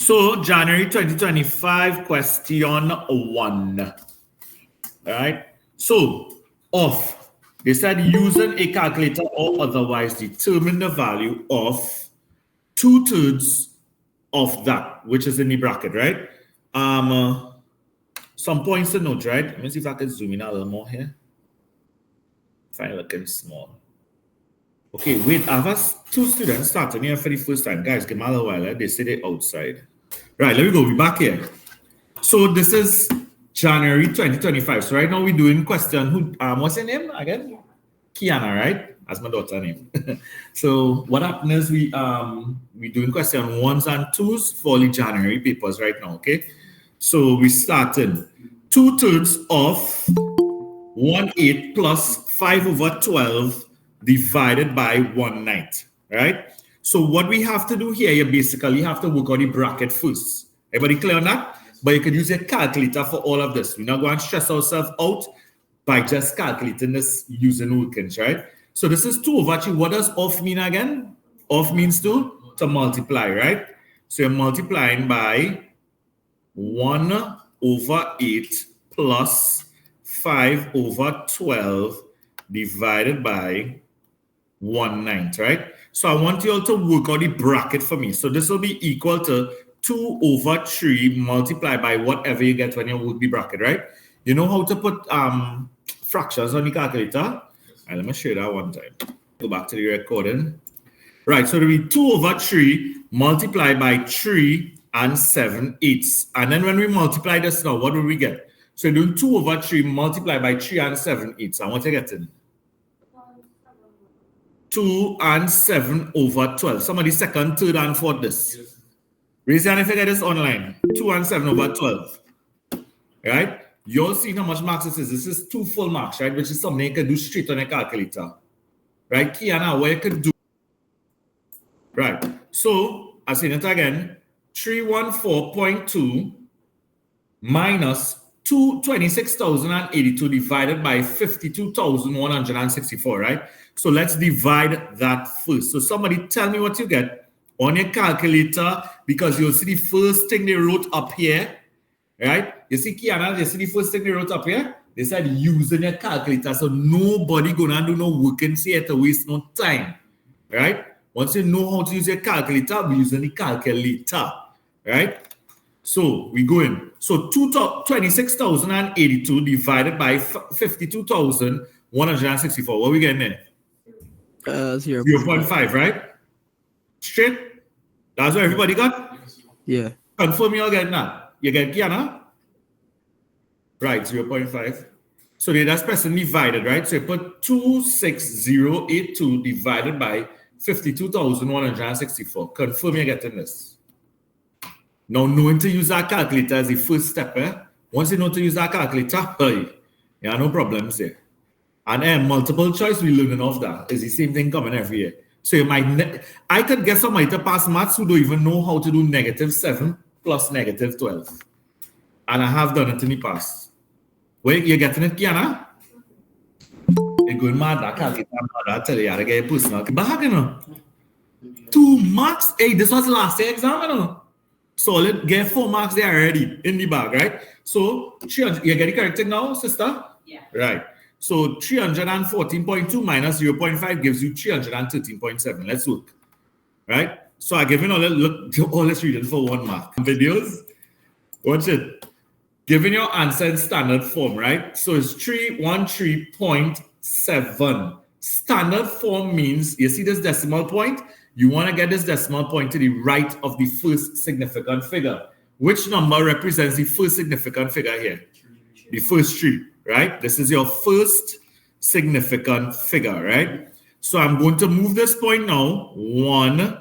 So January 2025, question 1. All right. So they said using a calculator or otherwise determine the value of 2/3 of that, which is in the bracket, right? Some points to note, right? Let me see if I can zoom in a little more here. Find it looking small. Okay, wait, I have 2 students starting here for the first time. Guys, give me a little while. They say they're outside. Right, let me go. We're back here. So this is January 2025. So right now we're doing question. What's your name again? Kiana, right? That's my daughter's name. So what happened is we're doing question 1s and 2s for the January papers right now, okay? So we started 2/3 of 1/8 plus 5/12 divided by 1/9, right? So what we have to do here, you basically have to work on the bracket first. Everybody clear on that? But you could use a calculator for all of this. We're not going to stress ourselves out by just calculating this using workings, right? So this is 2/3. What does off mean again? Off means to multiply, right? So you're multiplying by 1/8 plus 5/12 divided by 1/9, right? So I want you all to work out the bracket for me. So this will be equal to 2/3 multiplied by whatever you get when you work the bracket, right? You know how to put fractions on the calculator? All right, let me show you that one time. Go back to the recording. Right, so it will be 2/3 multiplied by 3 and 7/8. And then when we multiply this now, what will we get? So you're doing 2/3 multiplied by 3 and 7/8. I want to get in 2 and 7/12. Somebody second, third, and fourth this. Raise your hand if you get this online. 2 and 7/12. Right? You'll see how much marks this is. This is 2 full marks, right? Which is something you can do straight on a calculator. Right? Kiana, what you could do. Right. So, I'll say it again. 314.2 minus 26,082 divided by 52,164, right? So let's divide that first. So somebody tell me what you get on your calculator, because you'll see the first thing they wrote up here, right? You see, Kiana, you see the first thing they wrote up here? They said using your calculator. So nobody gonna do no workings here to waste no time, right? Once you know how to use your calculator, we're using the calculator, right? So we go in. So 26,082 divided by 52,164. What are we getting there? 0.5, right? Straight? That's what everybody got? Yeah. Confirm you all getting that. You get Kiana? Right, 0.5. So that's pressing divided, right? So you put 26082 divided by 52,164. Confirm you're getting this. Now, knowing to use that calculator is the first step. Once you know to use that calculator, hey, you have no problems here. And multiple choice, we learning off that. It's the same thing coming every year. So you might, I could get somebody to pass maths who don't even know how to do -7 plus -12. And I have done it in the past. Wait, you're getting it, Kiana? You're going mad, that calculator, I tell you, I get a personal bag, you know. 2 marks. Hey, this was last year exam, you know. Solid, get 4 marks there already in the bag, right? So 300, you get it corrected now, sister? Yeah. Right. So 314.2 minus 0.5 gives you 313.7. Let's look. Right? So I give you all this reading for 1 mark. Videos. Watch it. Giving your answer in standard form, right? So it's 313.7. Standard form means, you see this decimal point? You want to get this decimal point to the right of the first significant figure. Which number represents the first significant figure here? The first 3, right? This is your first significant figure, right? So I'm going to move this point now 1,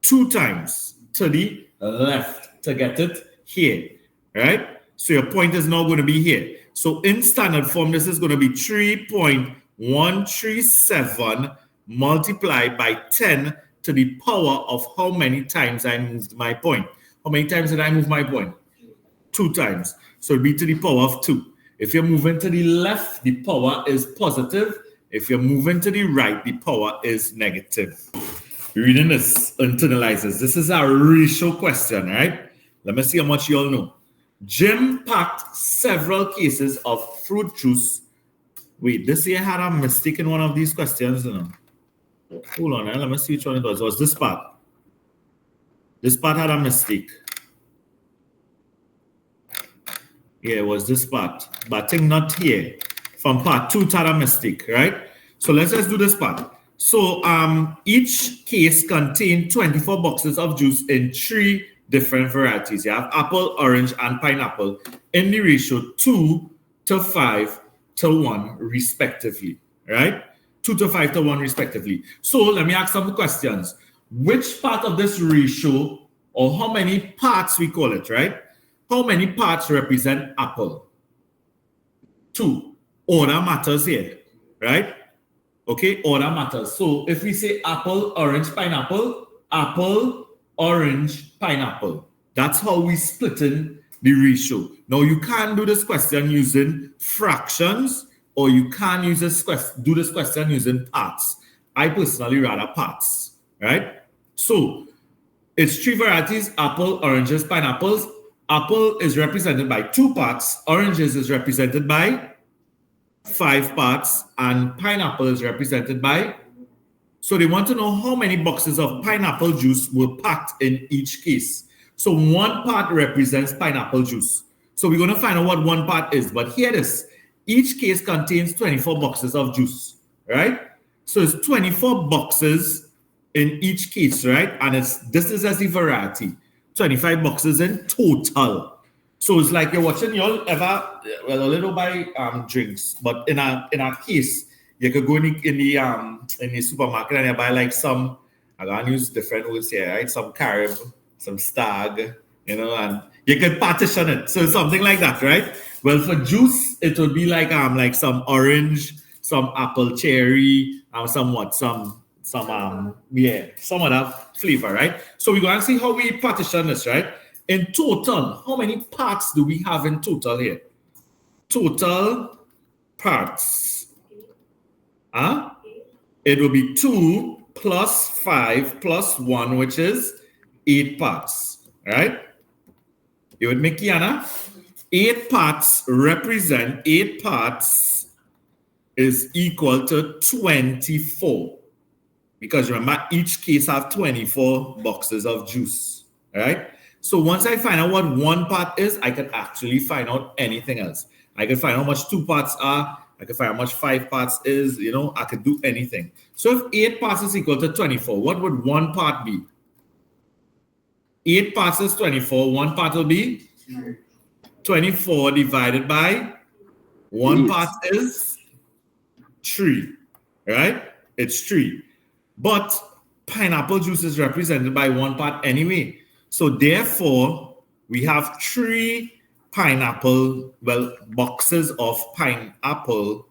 2 times to the left to get it here, right? So your point is now going to be here. So in standard form, this is going to be 3.137 multiplied by 10 to the power of how many times I moved my point. How many times did I move my point? 2 times. So it'll be to the power of 2. If you're moving to the left, the power is positive. If you're moving to the right, the power is negative. Reading this internalizes. This is a ratio question, right? Let me see how much you all know. Jim packed several cases of fruit juice. Wait, this year had a mistake in one of these questions, you know. Hold on, let me see which one it was. It was this part. This part had a mistake. Yeah, it was this part. But I think not here. From part 2, it had a mistake, right? So let's just do this part. So each case contained 24 boxes of juice in 3 different varieties. You have apple, orange, and pineapple in the ratio 2:5:1 respectively, right? 2:5:1 respectively. So let me ask some questions. Which part of this ratio, or how many parts we call it, right? How many parts represent apple? 2. Order matters here, right? Okay, order matters. So if we say apple, orange, pineapple, apple, orange, pineapple. That's how we split in the ratio. Now you can do this question using fractions, or you can use do this question using parts. I personally rather parts, right? So it's 3 varieties: apple, oranges, pineapples. Apple is represented by 2 parts, oranges is represented by 5 parts, and pineapple is represented by. So they want to know how many boxes of pineapple juice were packed in each case. So 1 part represents pineapple juice. So we're going to find out what 1 part is. But here it is. Each case contains 24 boxes of juice, right? So it's 24 boxes in each case, right? And this is as the variety. 25 boxes in total. So it's like you're watching, you all ever, well, a little buy drinks, but in a case, you could go in the supermarket and you buy like some, I'm gonna use different words here, right? Some carib, some stag, you know, and you can partition it. So something like that, right? Well, for juice, it would be like some orange, some apple cherry, some other flavor, right? So we're going to see how we partition this, right? In total, how many parts do we have in total here? Total parts. It will be 2 plus 5 plus 1, which is 8 parts, right? You with me, Kiana? 8 parts is equal to 24. Because remember, each case have 24 boxes of juice, right? So once I find out what 1 part is, I can actually find out anything else. I can find out how much 2 parts are. I can find out how much 5 parts is. You know, I could do anything. So if 8 parts is equal to 24, what would 1 part be? 8 parts is 24. 1 part will be 24 divided by 1 part is 3, right? It's 3. But pineapple juice is represented by 1 part anyway. So therefore, we have 3 boxes of pineapple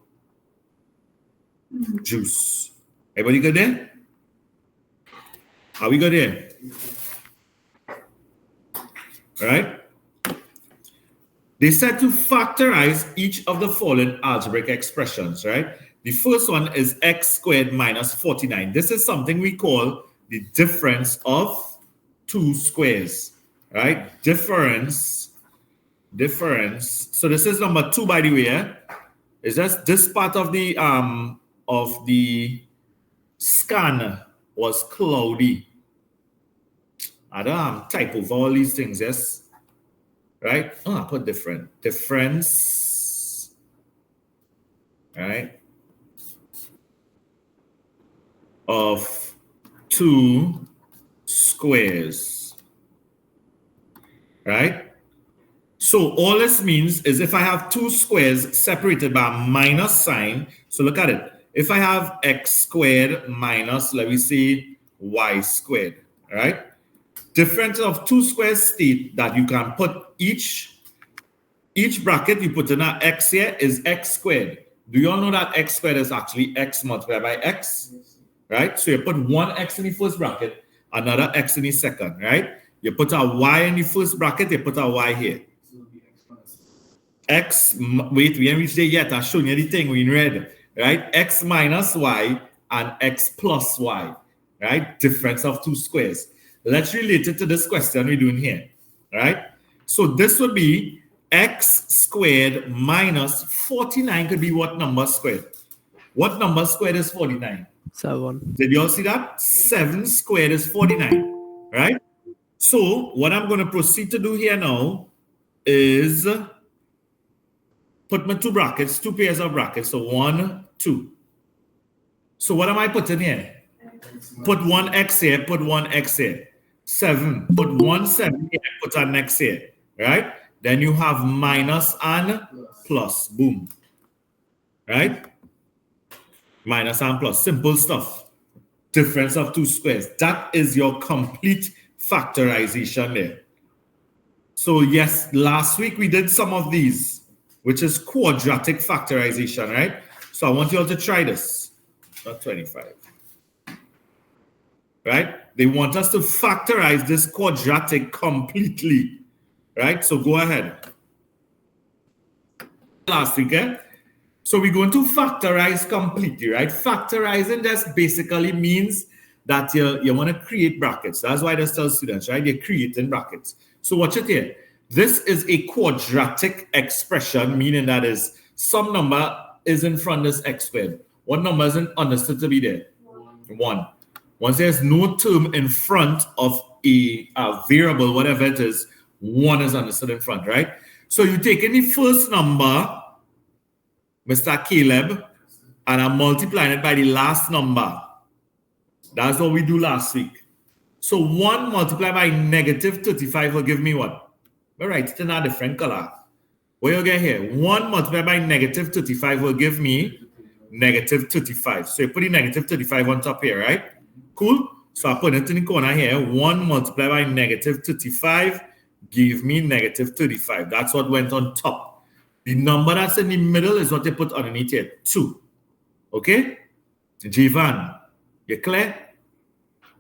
juice. Everybody good there? Are we good there? All right. They said to factorize each of the following algebraic expressions, right? The first one is x squared minus 49. This is something we call the difference of 2 squares, right? Difference. So this is number 2, by the way. It's just this part of the scan was cloudy. I don't type over all these things, yes? Right? Oh, I put different. Difference. Right? Of 2 squares. Right? So all this means is if I have 2 squares separated by a minus sign, so look at it. If I have x squared minus, let me say, y squared, right? Difference of 2 squares state that you can put each bracket you put in an x here is x squared. Do you all know that x squared is actually x multiplied by x? Right? So you put 1x in the first bracket, another x in the second, right? You put a y in the first bracket, you put a y here. X, wait, we haven't reached there yet. I've shown you the thing we read, right? X minus y and x plus y. right? Difference of two squares. Let's relate it to this question we're doing here, right? So this would be x squared minus 49 could be what number squared? What number squared is 49? 7. Did you all see that? 7 squared is 49, right? So what I'm going to proceed to do here now is put my two brackets, two pairs of brackets. So 1, 2. So what am I putting here? Put one x here, put one x here. 7, put 1 7 here, put an x here, right? Then you have minus and plus. Boom. Right? Minus and plus. Simple stuff. Difference of two squares. That is your complete factorization there. So yes, last week we did some of these, which is quadratic factorization, right? So I want you all to try this. Not 25. Right? They want us to factorize this quadratic completely. Right? So go ahead. Last week, so we're going to factorize completely, right? Factorizing just basically means that you want to create brackets. That's why they tell students, right? They're creating brackets. So watch it here. This is a quadratic expression, meaning that is some number is in front of this x squared. What number isn't understood to be there? 1. Once there's no term in front of a variable, whatever it is, 1 is understood in front, right? So you take any first number, Mr. Caleb, and I'm multiplying it by the last number. That's what we do last week. So 1 multiplied by negative 35 will give me what? All right, it's in a different color. What you get here? 1 multiplied by negative 35 will give me negative 35. So you put the negative 35 on top here, right? Cool. So I put it in the corner here. 1 multiplied by negative 35 give me negative 35. That's what went on top. The number that's in the middle is what they put underneath here. 2. Okay? Jivan, you clear?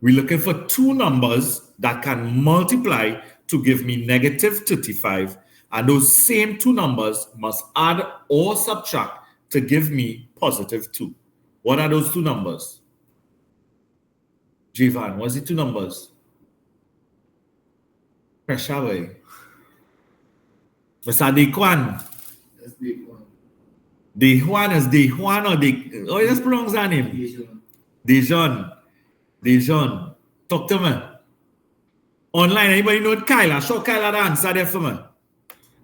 We're looking for two numbers that can multiply to give me negative 35. And those same two numbers must add or subtract to give me positive 2. What are those two numbers? Jivan, what's the two numbers? Pressure away. Mr. Dequan. That's Dequan. Dequan is Dequan or De... Oh, just pronounce that name. Dejon. Dejon. Talk to me. Online, anybody know Kyle? Show Kyle the answer there for me.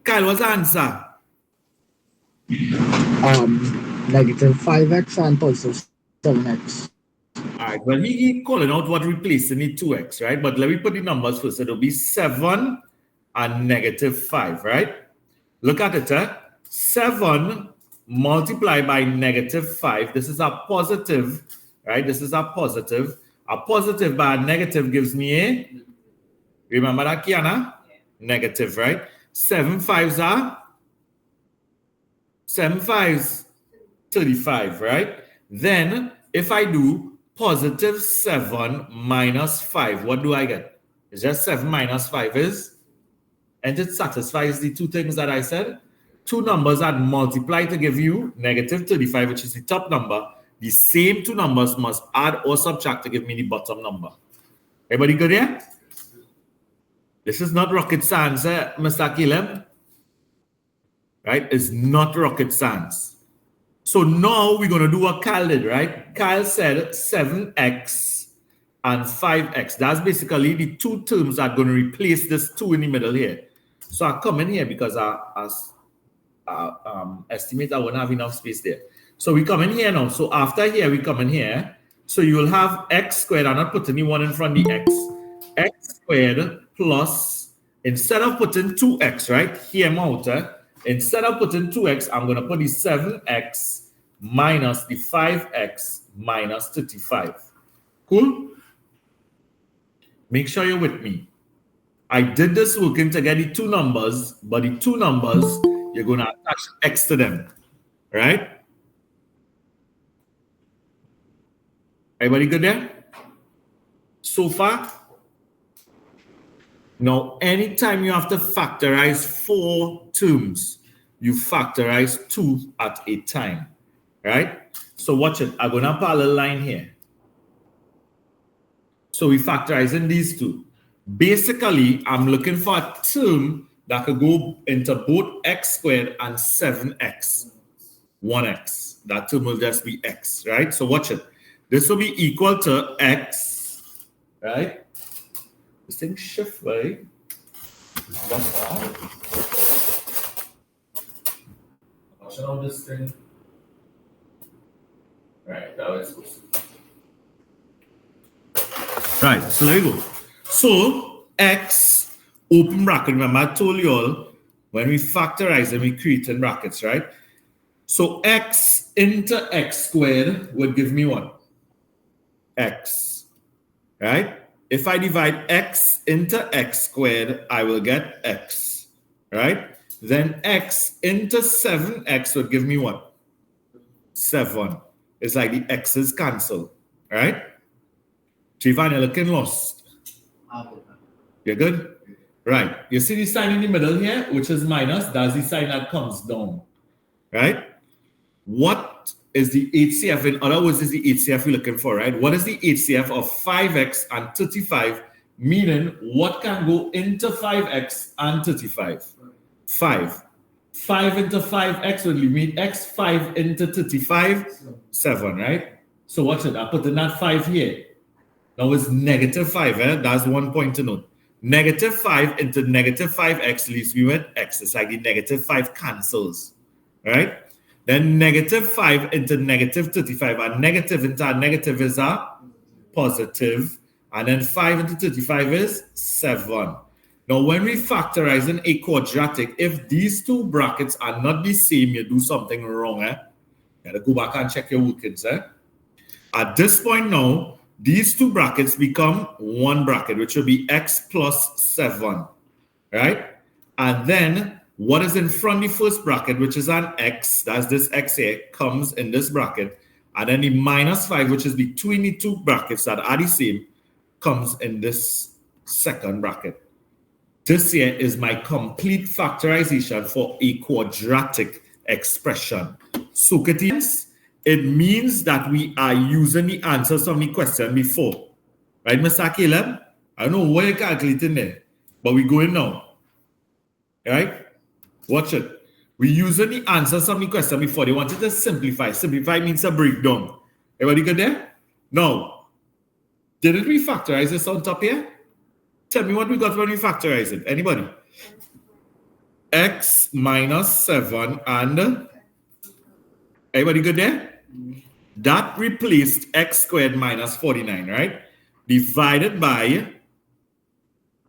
Kyle, what's the answer? Negative 5x and positive 7x. All right, well, he calling out what replacing the 2x, right? But let me put the numbers first. It'll be 7 and negative 5, right? Look at it, 7 multiplied by negative 5. This is a positive, right? This is a positive. A positive by a negative gives me a, remember that, Kiana? Negative, right? 7 5s are 7 5s, 35, right? Then, if I do positive 7 minus 5, what do I get? It's just 7 minus 5 is, and it satisfies the two things that I said. Two numbers that multiply to give you negative 35, which is the top number. The same two numbers must add or subtract to give me the bottom number. Everybody good here? This is not rocket science, Mr. Caleb. Right? It's not rocket science. So now we're going to do what Kyle did, right? Kyle said 7x and 5x. That's basically the two terms that are going to replace this 2 in the middle here. So I come in here because I estimate I won't have enough space there. So we come in here now. So after here, we come in here. So you will have x squared. I'm not putting the 1 in front of the x. X squared plus, instead of putting 2x, right? Here, instead of putting 2x, I'm going to put the 7x minus the 5x minus 35. Cool? Make sure you're with me. I did this working to get the two numbers, but the two numbers, you're going to attach x to them. Right? Everybody good there? So far? Now, anytime you have to factorize 4 terms, you factorize 2 at a time, right? So watch it. I'm going to put a little line here. So we factorizing these two. Basically, I'm looking for a term that could go into both x squared and 7x, 1x. That term will just be x, right? So watch it. This will be equal to x, right? This thing shift, right? That's all. Watch out this thing. Right, that was supposed to. Right, so there you go. So x, open bracket. Remember, I told you all when we factorize and we create in brackets, right? So x into x squared would give me what? X, right? If I divide x into x squared, I will get x, right? Then x into 7x would give me what? 7. It's like the x's cancel, right? Jivan, you're looking lost. You're good? Right. You see the sign in the middle here, which is minus. That's the sign that comes down, right? What is the HCF? In other words, is the HCF we're looking for, right? What is the HCF of 5x and 35? Meaning, what can go into 5x and 35? 5. 5 into 5x would mean x. 5 into 35, 7, right? So watch it. I put in that 5 here. Now it's negative 5, eh? That's one point to note. Negative 5 into negative 5x leaves me with x. It's like the negative 5 cancels, right? Then negative 5 into negative 35. A negative into a negative is a positive. And then 5 into 35 is 7. Now, when we factorize in a quadratic, if these two brackets are not the same, you do something wrong, eh? You gotta go back and check your workings, eh? At this point now, these two brackets become one bracket, which will be x plus 7, right? And then what is in front of the first bracket, which is an x, that's this x here, comes in this bracket. And then the minus 5, which is between the two brackets that are the same, comes in this second bracket. This here is my complete factorization for a quadratic expression. Socrates, it means that we are using the answers from the question before. Right, Mr. Caleb? I don't know what you're calculating there, but we're going now. Right? Watch it. We're using the answers from the question before. They wanted to simplify. Simplify means a breakdown. Everybody good there? Now, didn't we factorize this on top here? Tell me what we got when we factorize it. Anybody? X minus 7 and... Everybody good there? That replaced x squared minus 49, right? Divided by...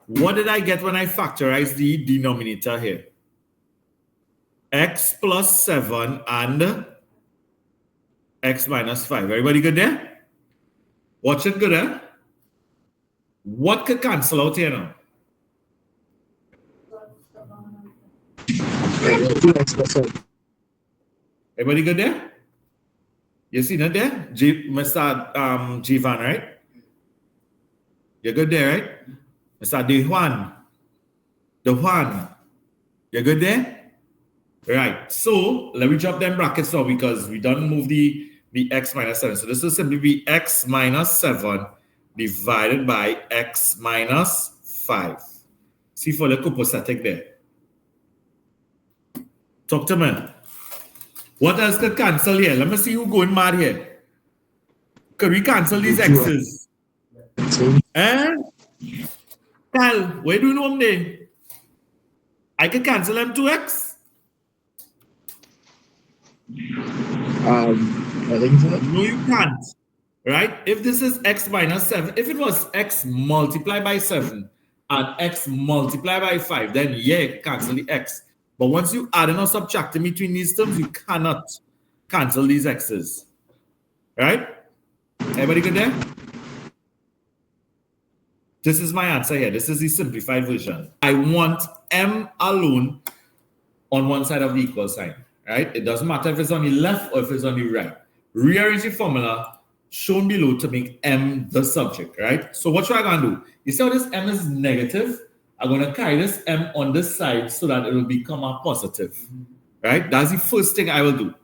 What did I get when I factorized the denominator here? X plus 7 and x minus 5. Everybody good there? Watch it good, eh? What could cancel out here now? Everybody good there? You see that there? Mr. Jivan, right? You're good there, right? Mr. Dejuan. You're good there? Right. So let me drop them brackets now because we don't move the x minus 7. So this will simply be x minus 7 divided by x minus 5. See for the copacetic there. Talk to me. What else could cancel here? Let me see who going mad here. Could we cancel these x's? Eh? Cal, where do you know them? I could cancel them 2x. I think so. No, you can't. Right? If this is x minus 7, if it was x multiplied by 7 and x multiplied by 5, then yeah, you can cancel the x. But once you add or subtracting between these terms, you cannot cancel these x's. Right? Everybody good there? This is my answer here. This is the simplified version. I want m alone on one side of the equal sign. Right? It doesn't matter if it's on the left or if it's on the right. Rearrange the formula shown below to make m the subject, right? So what should I gonna do? You see how this m is negative? I'm gonna carry this m on this side so that it will become a positive, right? That's the first thing I will do.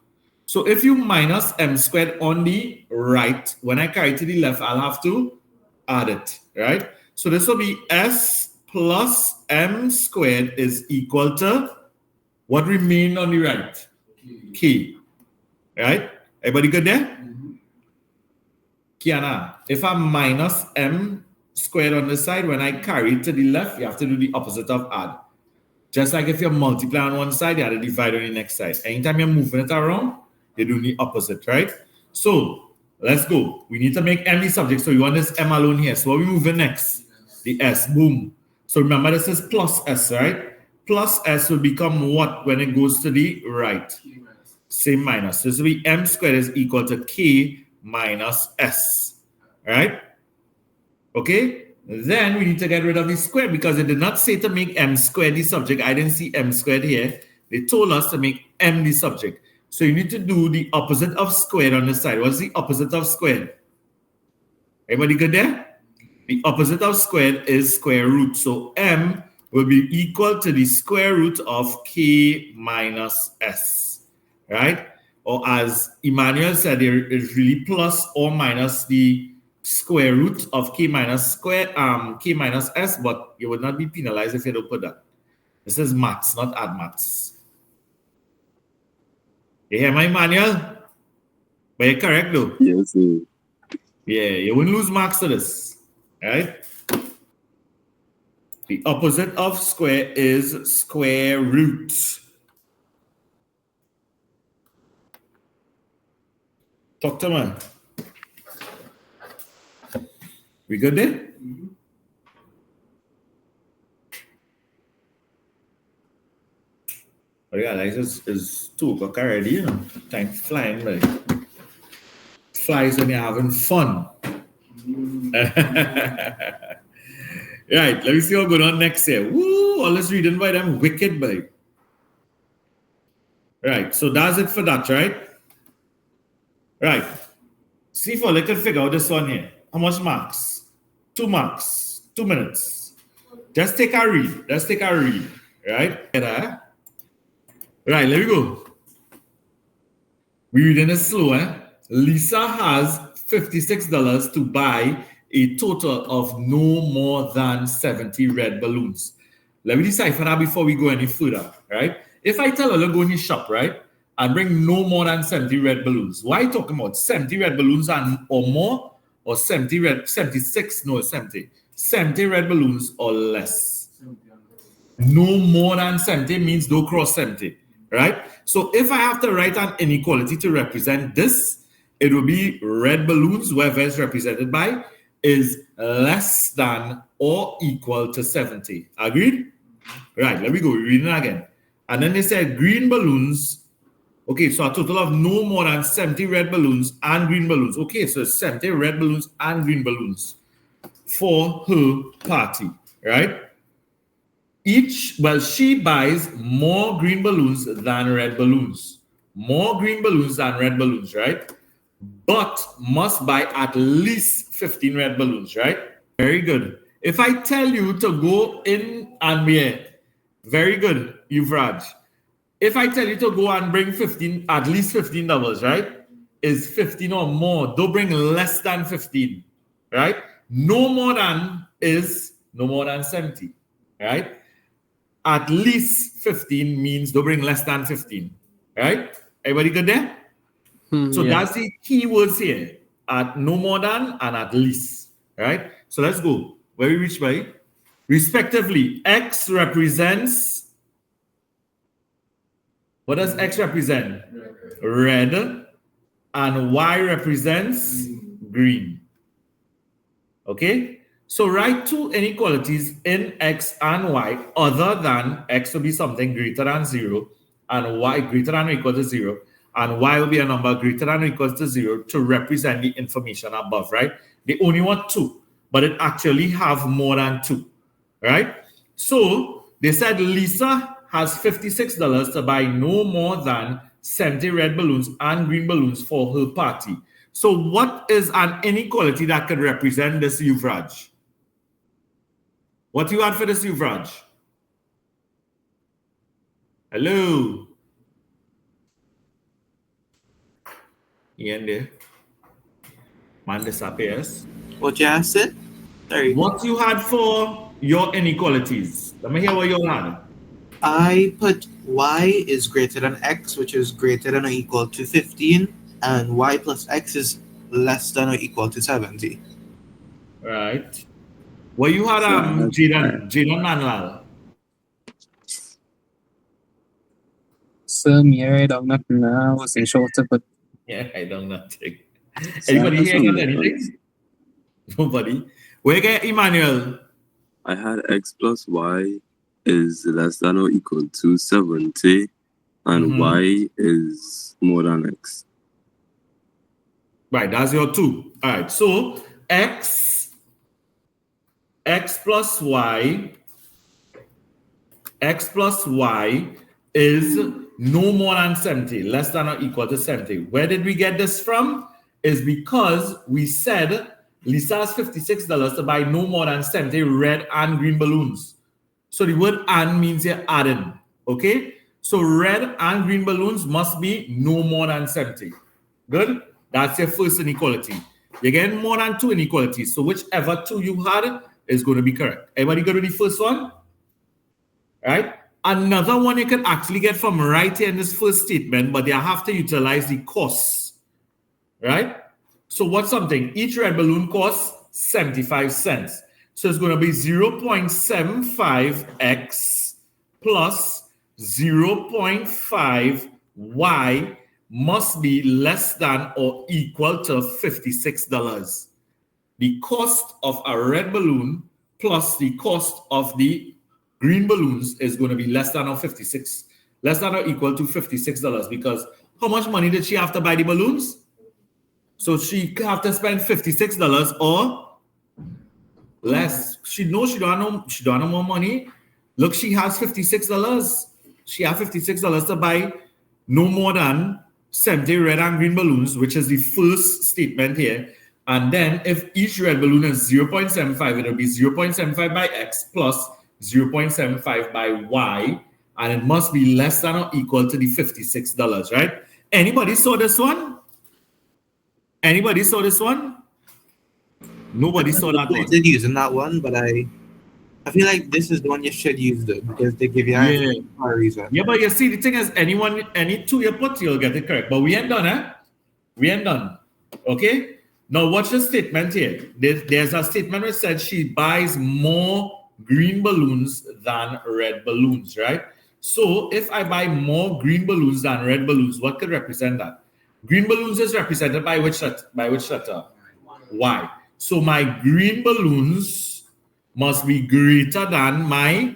So if you minus m squared on the right, when I carry to the left, I'll have to add it, right? So this will be S plus M squared is equal to what remained on the right? K, right? Everybody good there? Kiana, if I'm minus M squared on the side, when I carry it to the left, you have to do the opposite of add. Just like if you multiply on one side, you have to divide on the next side. Anytime you're moving it around, you do the opposite, right? So let's go. We need to make M the subject. So you want this M alone here. So what we moving next? The S. Boom. So remember, this is plus S, right? Plus S will become what when it goes to the right? Same minus. This will be M squared is equal to K minus S, right? Okay? Then we need to get rid of the square because it did not say to make M squared the subject. I didn't see M squared here. They told us to make M the subject. So you need to do the opposite of squared on the side. What's the opposite of squared? Everybody good there? The opposite of squared is square root. So M will be equal to the square root of K minus S, right? Or as Emmanuel said, there is really plus or minus the square root of K minus S, but you would not be penalized if you don't put that. This is maths, not add maths. You hear my Emmanuel? But you're correct though. Yes, sir. Yeah, you wouldn't lose marks to this, right? The opposite of square is square root. Talk to me. We good there? I realize it's 2 o'clock already, you know. Time flying, right? Flies when you're having fun. Right, let me see what's going on next here. Woo, all this reading by them wicked, boy. Right, so that's it for that, right? Right. See if I can figure out this one here. How much marks? 2 marks. 2 minutes. Just take a read. Let's take a read. Right? Right, let me go. We're reading it slow, eh? Lisa has $56 to buy a total of no more than 70 red balloons. Let me decipher that before we go any further, right? If I tell her to go in the shop, right, and bring no more than 70 red balloons, why are you talking about 70 red balloons or more, or 70 red balloons or less? No more than 70 means don't cross 70, right? So if I have to write an inequality to represent this, it will be red balloons, wherever it's represented by, is less than or equal to 70. Agreed? Right, let me go. We're reading again. And then they said green balloons. Okay, so a total of no more than 70 red balloons and green balloons. Okay, so 70 red balloons and green balloons for her party, right? She buys more green balloons than red balloons. More green balloons than red balloons, right? But must buy at least 15 red balloons, right? Very good. If I tell you to go in and very good, Yuvraj. If I tell you to go and bring at least $15, right? Is 15 or more. Don't bring less than 15, right? No more than is no more than 70, right? At least 15 means don't bring less than 15, right? Everybody good there? So that's the key words here. At no more than and at least, right? So let's go. Where we reach by? Respectively, X represents, what does X represent? Red. And Y represents green. Okay? So write 2 inequalities in X and Y other than X will be something greater than 0 and Y greater than or equal to 0. And Y will be a number greater than or equal to 0 to represent the information above, right? They only want 2, but it actually have more than 2, right? So they said Lisa has $56 to buy no more than 70 red balloons and green balloons for her party. So what is an inequality that could represent this, Yuvraj? What you had for this, Yuvraj? Hello? Ian there? Man disappears. What you have said? Sorry. What you had for your inequalities? Let me hear what you had. I put y is greater than x, which is greater than or equal to 15, and y plus x is less than or equal to 70. Right. What you had, So I had Jaden Manuel. so me right on nothing. I wasn't sure what to put. Yeah, I don't know nothing. So I Anybody had here some got anything? Nobody. Where you get Emmanuel? I had x plus y is less than or equal to 70, and y is more than x. Right, that's your 2. All right, so x plus y is no more than 70, less than or equal to 70. Where did we get this from? Is because we said Lisa has $56 to buy no more than 70 red and green balloons. So the word and means you're adding, okay? So red and green balloons must be no more than 70. Good? That's your first inequality. You're getting more than 2 inequalities. So whichever 2 you had is going to be correct. Everybody go to the first one? Right? Another one you can actually get from right here in this first statement, but you have to utilize the costs. Right? So what's something? Each red balloon costs 75 cents. So it's going to be 0.75x plus 0.5y must be less than or equal to $56. The cost of a red balloon plus the cost of the green balloons is going to be less than or equal to $56, because how much money did she have to buy the balloons? So she have to spend $56 or less. She knows she don't have no more money. Look, she has $56. She has $56 to buy no more than 70 red and green balloons, which is the first statement here. And then if each red balloon is 0.75, it'll be 0.75 by x plus 0.75 by y, and it must be less than or equal to the $56, right? Anybody saw this one? Anybody saw this one? Nobody saw that one. I did using that one, but I feel like this is the one you should use though, because they give you a reason. Yeah, but you see, the thing is, any 2 you put, you'll get it correct. But we ain't done, eh? We ain't done. Okay? Now watch the statement here. There's a statement which said she buys more green balloons than red balloons, right? So if I buy more green balloons than red balloons, what could represent that? Green balloons is represented by which letter? Y. So my green balloons must be greater than my...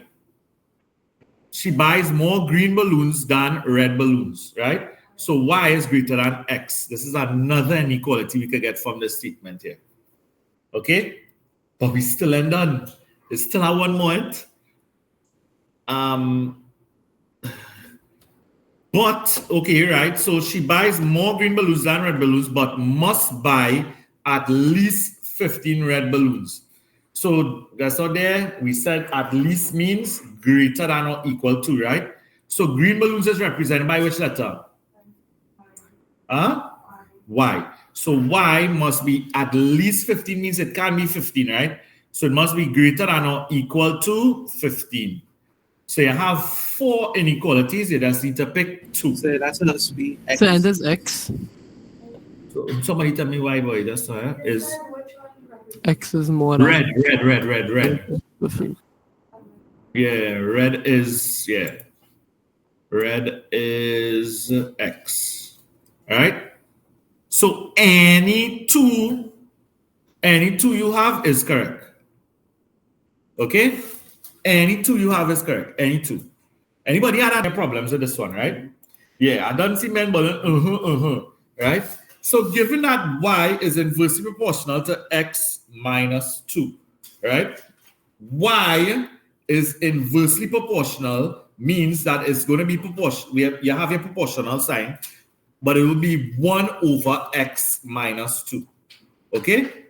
She buys more green balloons than red balloons, right? So y is greater than x. This is another inequality we could get from this statement here. Okay? But we still ain't done. It's still at one moment. But, okay, right. So she buys more green balloons than red balloons, but must buy at least 15 red balloons. So that's out there. We said at least means greater than or equal to, right? So green balloons is represented by which letter? Y. So y must be at least 15, means it can't be 15, right? So it must be greater than or equal to 15. So you have 4 inequalities. You just need to pick 2. So that's supposed to be x. So and that's x. So somebody tell me why, boy. That's is X is more than red. Mhm. Yeah, red is x. All right. So any two you have is correct. Okay. Any 2 you have is correct. Any 2. Anybody had any problems with this one, right? Yeah, I don't see men but right? So given that y is inversely proportional to x minus 2, right? Y is inversely proportional means that it's going to be proportional. You have your proportional sign, but it will be 1 over x minus 2. Okay?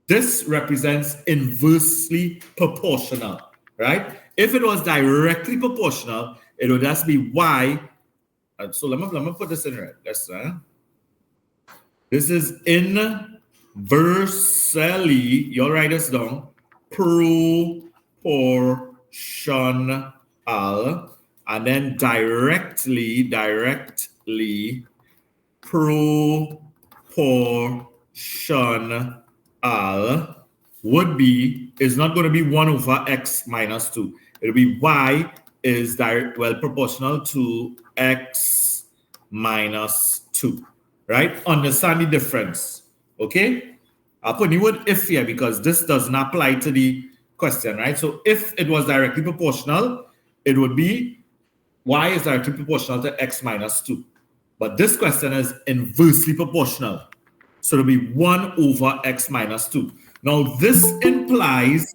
This represents inversely proportional, right? If it was directly proportional, it would just be y. So let me put this in red. This is inversely inversely, you'll write this down, proportional, and then directly proportional would be, is not going to be 1 over x minus 2. It'll be y is proportional to x minus 2, right? Understand the difference, okay? I'll put the word if here because this doesn't apply to the question, right? So if it was directly proportional, it would be y is directly proportional to x minus 2. But this question is inversely proportional. So it'll be 1 over x minus 2. Now this implies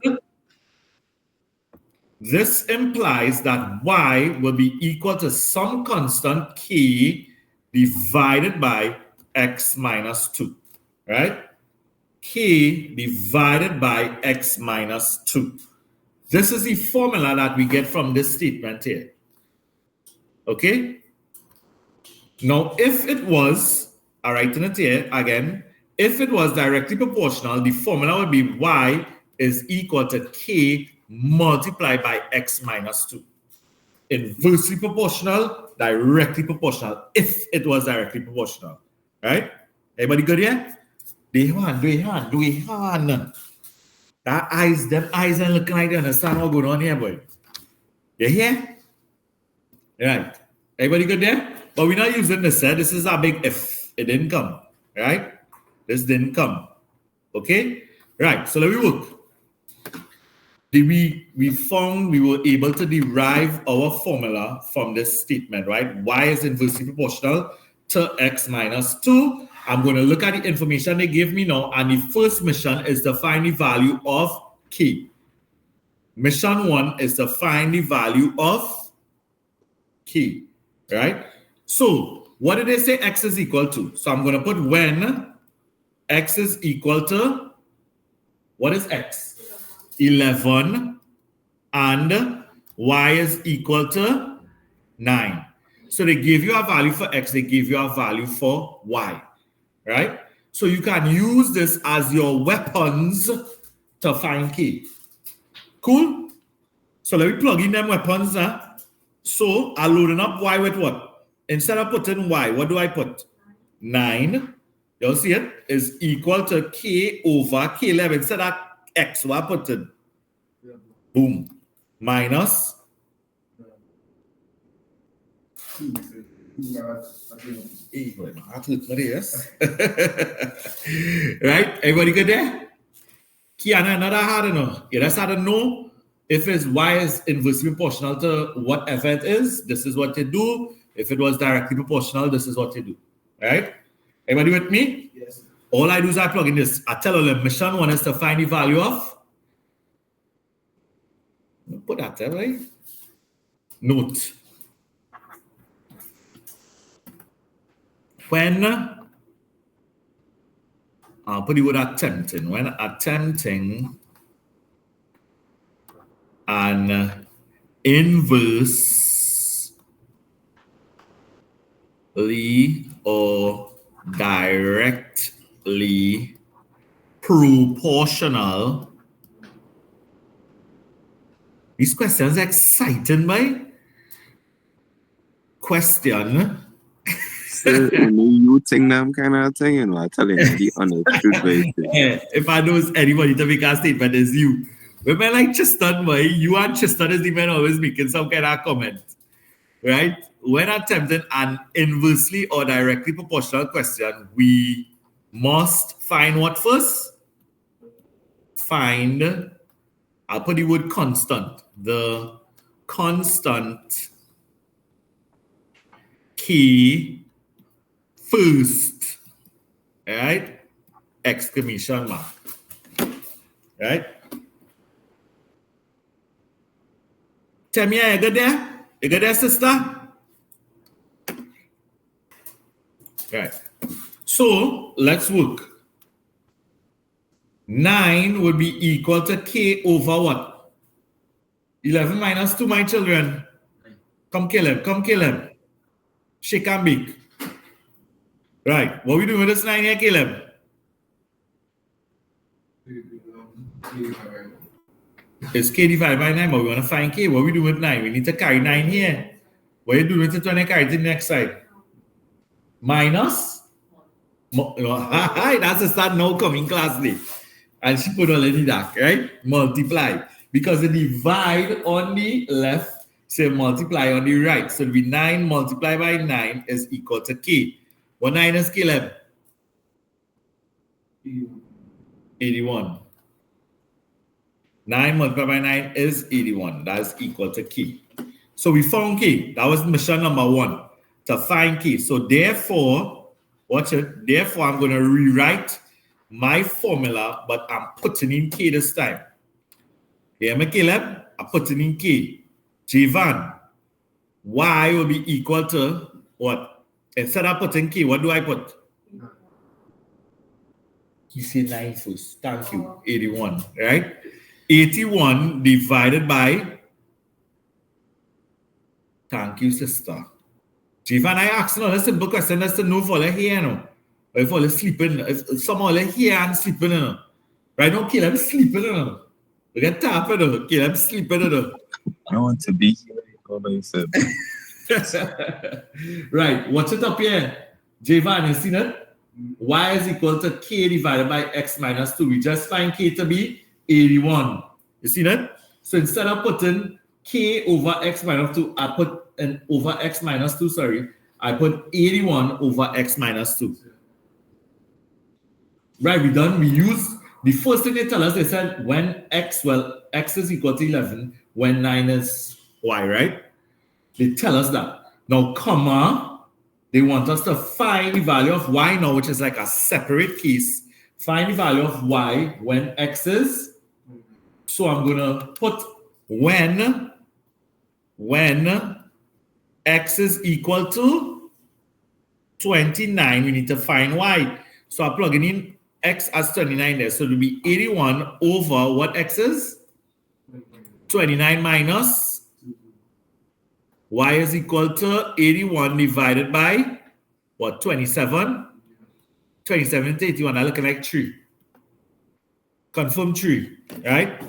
that y will be equal to some constant k divided by x minus 2, right? K divided by x minus 2. This is the formula that we get from this statement here. Okay? Now, if it was, I'll write it here again, if it was directly proportional, the formula would be y is equal to k multiplied by x minus 2. Inversely proportional, directly proportional, if it was directly proportional. Right? Everybody good here? Do you want? That eyes, them eyes are looking like they understand what's going on here, boy. You hear? Right. Everybody good there? But we're not using this here. This is a big if. It didn't come. Right? This didn't come. Okay? Right. So let me work. We found we were able to derive our formula from this statement, right? Y is inversely proportional to x minus 2. I'm going to look at the information they gave me now, and the first mission is to find the value of k. Mission 1 is to find the value of k, right? So what did they say x is equal to? So I'm going to put when x is equal to, what is x? 11, and y is equal to 9. So they gave you a value for x, they gave you a value for y, right? So you can use this as your weapons to find k. Cool? So let me plug in them weapons. So I'm loading up y with what? Instead of putting y, what do I put? 9. You'll see it is equal to k over k11. Instead of x, what I put in? Boom. Minus. Right? Everybody good there? Kiana, another hard enough. You just had to know if it's y is inversely proportional to whatever it is, this is what you do. If it was directly proportional, this is what you do. Right? Everybody with me? Yes. All I do is I plug in this. I tell them mission 1 is to find the value of. Put that there, right? Note. When I'll put the word attempting. When attempting an inversely or directly proportional. These questions are exciting, boy. Question. So, you think them kind of thing, you know, I'm telling you the honest truth, basically. If I know anybody to make a statement, it's you. When I like Tristan, boy, you and Tristan is the man always making some kind of comment, right? When attempting an inversely or directly proportional question, we must find what first? Find, I'll put the word constant. The constant key first, right? Exclamation mark, right? Tell me, you got there? You got there, sister? Right. So let's work. 9 would be equal to k over what? 11 minus 2, my children. Come kill him. Come kill him. Shake and bake. Right. What we doing with this 9 here, Caleb? It's k divided by 9, but we want to find k. What we do with 9? We need to carry 9 here. What you do with it when you carry it to the next side? Minus? That's a start now coming class day. And she put already that, right? Multiply. Because the divide on the left, say multiply on the right. So it'll be 9 multiplied by 9 is equal to k. What 9 is k, Leb? 81. 9 multiplied by 9 is 81. That is equal to k. So we found k. That was mission number 1, to find k. So therefore, watch it. Therefore, I'm going to rewrite my formula, but I'm putting in k this time. Here, Caleb, I'm putting in k. Jivan, y will be equal to what? Instead of putting k, what do I put? He said 9 first. Thank you. 81, right? 81 divided by, thank you, sister. Jivan, I asked another simple question. That's to know if all here, no? Or if all sleeping, if some all here and sleeping, no? Right now, Caleb is sleeping, no? Look at tapping, no? Caleb sleeping, no? I want to be here. All by yourself. Right, what's it up here? Jivan, you seen it? Y is equal to k divided by x minus 2. We just find k to be 81. You see that? So instead of putting k over x minus 2, I put an over x minus 2, sorry. I put 81 over x minus 2. Right, we done. We use the first thing they tell us, they said when x is equal to 11, when 9 is y, right? They tell us that. Now, comma, they want us to find the value of y now, which is like a separate case. Find the value of y when x is. So I'm going to put when x is equal to 29, we need to find y. So I'm plugging in x as 29 there. So it will be 81 over what x is? 29 minus y is equal to 81 divided by what? 27? 27 to 81, I'm looking like 3. Confirm 3, right?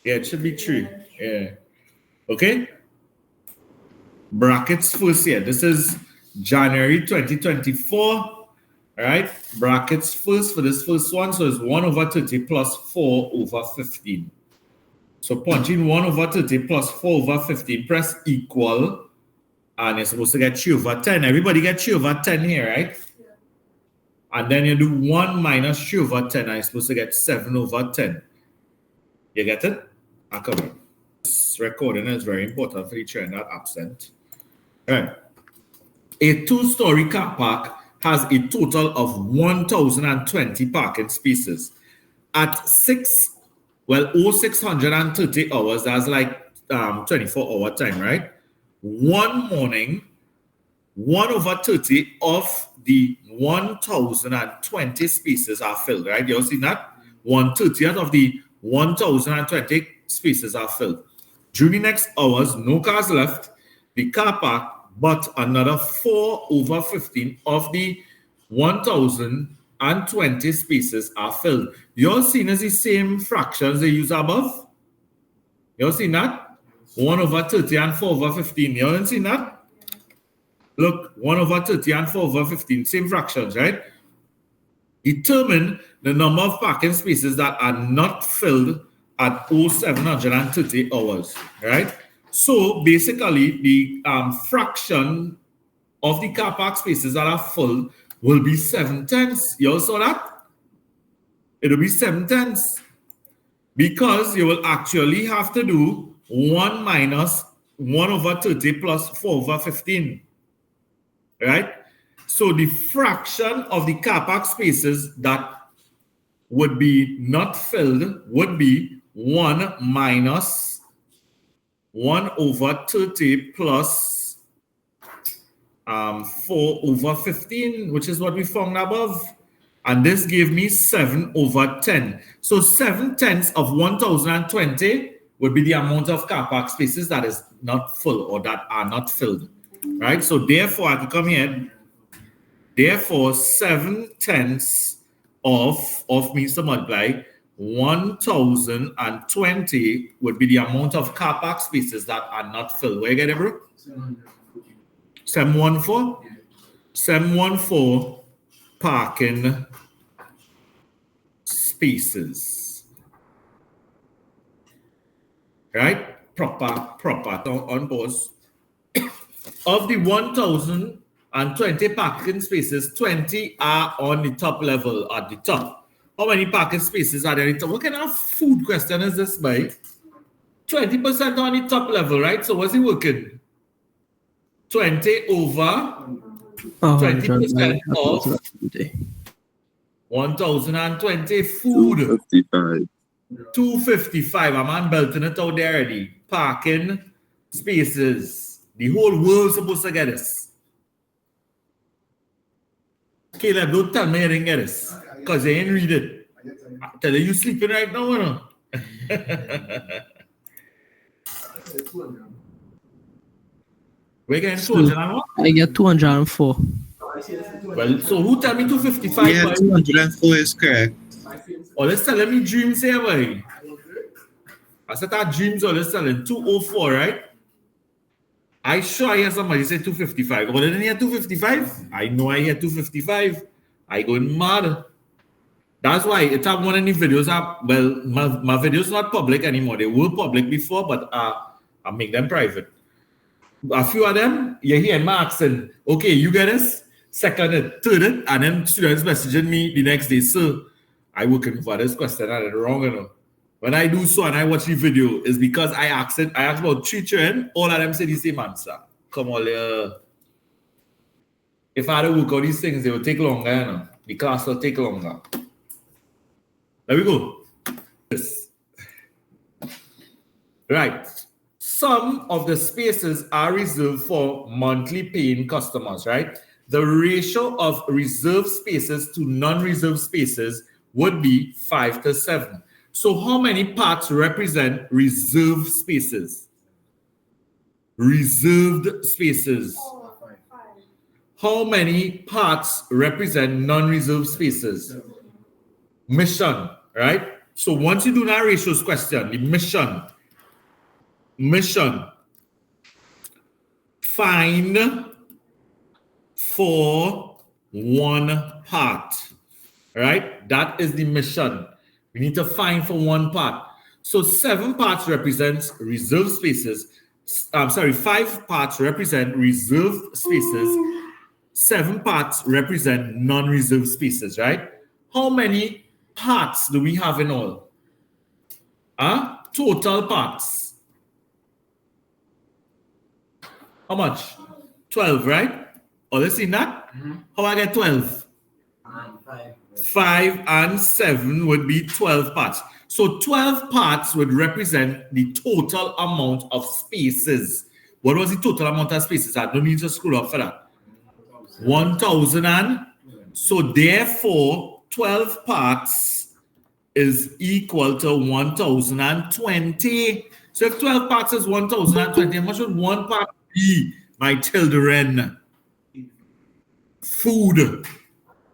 Yeah, it should be 3. Yeah. Okay? Brackets first here. This is January 2024. All right? Brackets first for this first one. So it's 1 over 30 plus 4 over 15. So punch in 1 over 30 plus 4 over 15, press equal, and you're supposed to get 3 over 10. Everybody get 3 over 10 here, right? Yeah. And then you do 1 minus 3 over 10, and you're supposed to get 7 over 10. You get it? Come on. This recording is very important for the train that absent. All right. A 2-story car park has a total of 1,020 parking spaces. At 630 hours, that's like 24-hour time, right? One morning, 1 over 30 of the 1,020 spaces are filled, right? You all see that? 1/30 of the 1,020 spaces are filled. During the next hours, no cars left the car park, but another 4 over 15 of the 1,020 spaces are filled. You're seeing as the same fractions they use above? You're seeing that? 1 over 30 and 4 over 15. You haven't seen that? Look, 1 over 30 and 4 over 15, same fractions, right? Determine the number of parking spaces that are not filled at 0730 hours, right? So basically, the fraction of the car park spaces that are full will be 7/10. You all saw that? It'll be 7/10 because you will actually have to do 1 minus 1 over 30 plus 4 over 15, right? So the fraction of the car park spaces that would be not filled would be 1 minus 1 over 30 plus 4 over 15, which is what we found above. And this gave me 7 over 10. So 7/10 of 1,020 would be the amount of car park spaces that is not full or that are not filled, right? So therefore, I can come here. Therefore, 7/10 of means to multiply 1,020 would be the amount of car park spaces that are not filled. Where you get it, bro? 714? 714 parking spaces. Right? Proper on pause. Of the 1,020 parking spaces, 20 are on the top level at the top. How many parking spaces are there in top? What kind of food question is this, by? 20% on the top level, right? So what's it working? 20 over 20% of 1,020 food. 255. 255. A man belting it out there already. Parking spaces. The whole world's supposed to get this. Caleb, don't tell me you didn't get this. Because you ain't read it. I tell you sleeping right now, you know? We're getting 200 and what? I get 204. Well, so who tell me 255? Yeah, 204 is correct. Oh, let's tell me dreams here, boy. I said that dreams are let's telling 204, right? I sure I hear somebody say 255. Oh, didn't hear 255? I know I hear 255. I going mad. That's why it's have one of the videos up. Well, my videos not public anymore. They were public before, but I make them private. A few of them, you hear my accent. Okay, you get this, second it, third it, and then students messaging me the next day. Sir, I working for this question and it's wrong, you know. When I do so and I watch the video, it's because I asked about 3 children, all of them say the same answer. Come on, if I had to work out these things, they will take longer, you know. The class will take longer. There we go. Yes. Right. Some of the spaces are reserved for monthly paying customers, right? The ratio of reserved spaces to non-reserved spaces would be 5:7. So how many parts represent reserved spaces? Reserved spaces. How many parts represent non-reserved spaces? Mission, right? So once you do that ratios question, the mission, find for one part, right? That is the mission. We need to find for one part. So 7 parts represents reserved spaces. 5 parts represent reserved spaces. 7 parts represent non-reserved spaces, right? How many parts do we have in all? Total parts. How much? 12, right? Oh, let's see that. How I get 12? 5 and 7 would be 12 parts. So 12 parts would represent the total amount of spaces. What was the total amount of spaces? I don't need to scroll up for that. 1,000 and so therefore 12 parts is equal to 1,020. So if 12 parts is 1,020, how much would one part be, my children? Food.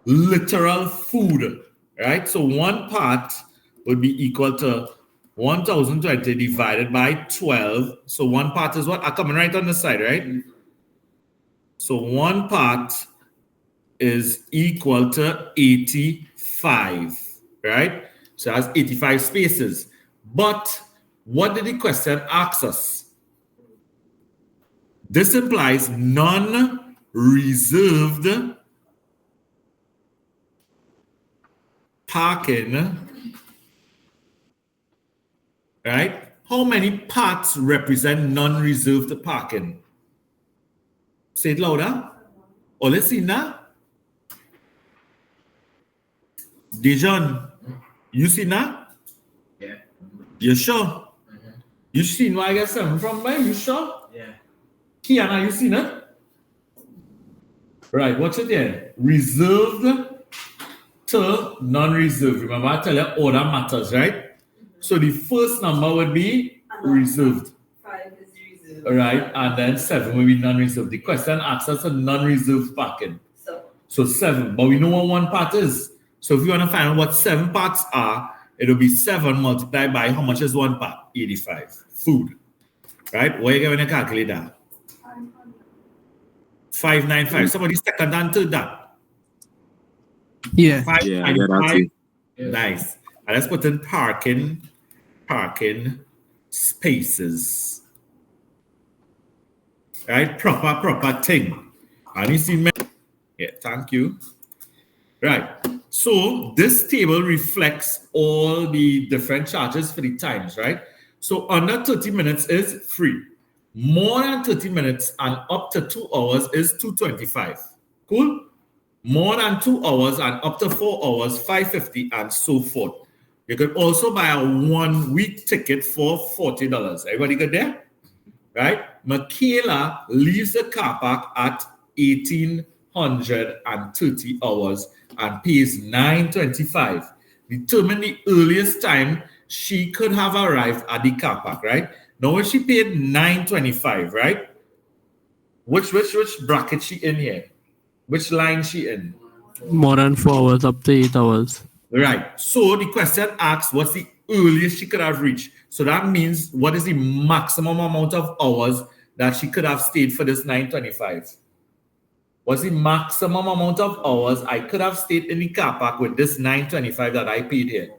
Literal food, right? So one part would be equal to 1,020 divided by 12. So one part is what? Coming right on the side, right? So one part is equal to 85, right? So that's 85 spaces. But what did the question ask us? This implies non-reserved parking, right? How many parts represent non-reserved parking? Say it louder. Oh, let's see now. Dijon, you see now? Yeah. You sure? You seen where I get 7 from, man? You sure? Yeah. Kiana, you seen it? Right, watch it there. Reserved to non-reserved. Remember, I tell you order matters, right? So the first number would be reserved. 5 is reserved. All right, and then 7 will be non-reserved. The question asks us a non-reserved parking. So 7, but we know what one part is. So if you want to find out what 7 parts are, It'll be 7 multiplied by how much is one part? 85. Food. Right? What are you going to calculate that? 595. Somebody second and third that. Yeah. Yeah, I get that 595. too. Nice. And let's put in parking spaces. Right? Proper thing. And you see me? Yeah, thank you. Right. So this table reflects all the different charges for the times, right? So under 30 minutes is free. More than 30 minutes and up to 2 hours is 225. Cool? More than 2 hours and up to 4 hours, 550 and so forth. You can also buy a 1 week ticket for $40. Everybody good there? Right? Michaela leaves the car park at 1830 hours and pays $9.25. Determine the earliest time she could have arrived at the car park, right? Now when she paid $9.25, right? Which bracket she in here? Which line she in? More than 4 hours, up to 8 hours. Right. So the question asks, what's the earliest she could have reached? So that means what is the maximum amount of hours that she could have stayed for this $9.25? What's the maximum amount of hours I could have stayed in the car park with this $9.25 that I paid here?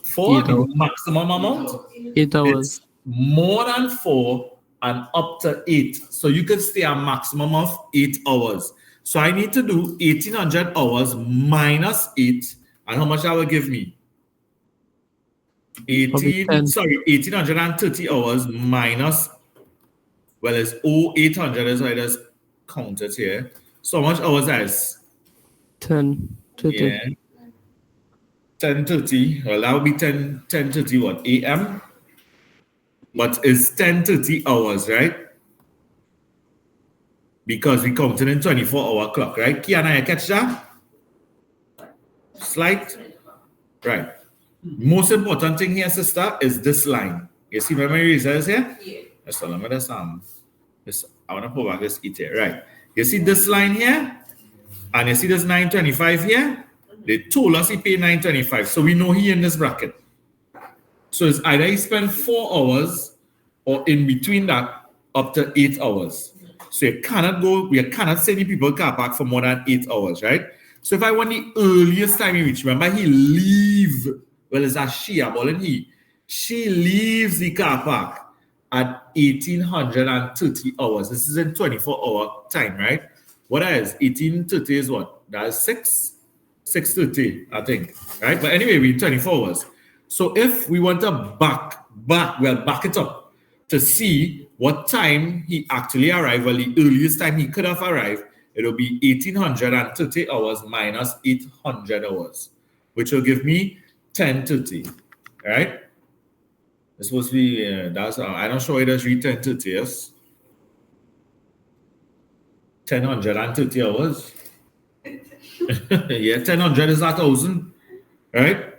For 8 the hours. maximum amount? 8 hours. It's more than 4 and up to 8. So you could stay a maximum of 8 hours. So I need to do 1800 hours minus 8. And how much that will give me? 1830 hours minus, well, it's 0800 is why I just counted here. So how much hours is? 10 to 30. Yeah. 10:30. Well, that would be 10:30 what? AM? But it's 10:30 hours, right? Because we counted in 24-hour clock, right? Kiana, you catch that? Slide. Right. Most important thing here, sister, is this line. You see where my eraser is here? Yeah. So let me just I want to pull back this it here. Right. You see this line here? And you see this 925 here? They told us he paid 925. So we know he in this bracket. So it's either he spent 4 hours or in between that up to 8 hours. So you cannot go, we cannot send the people car park for more than 8 hours, right? So if I want the earliest time he reach, remember he leave, well, it's a she, a ball and he. She leaves the car park at 1830 hours. This is in 24-hour time, right? What is 1830 is what? That's 6:30, I think, right? But anyway, we're in 24 hours. So if we want to back it up to see what time he actually arrived, well, the earliest time he could have arrived, it'll be 1830 hours minus 800 hours, which will give me 1030, right? It's supposed to be, that's I'm not sure it does read 1030, yes? 1030 hours. Yeah, 1000 is 1,000, right?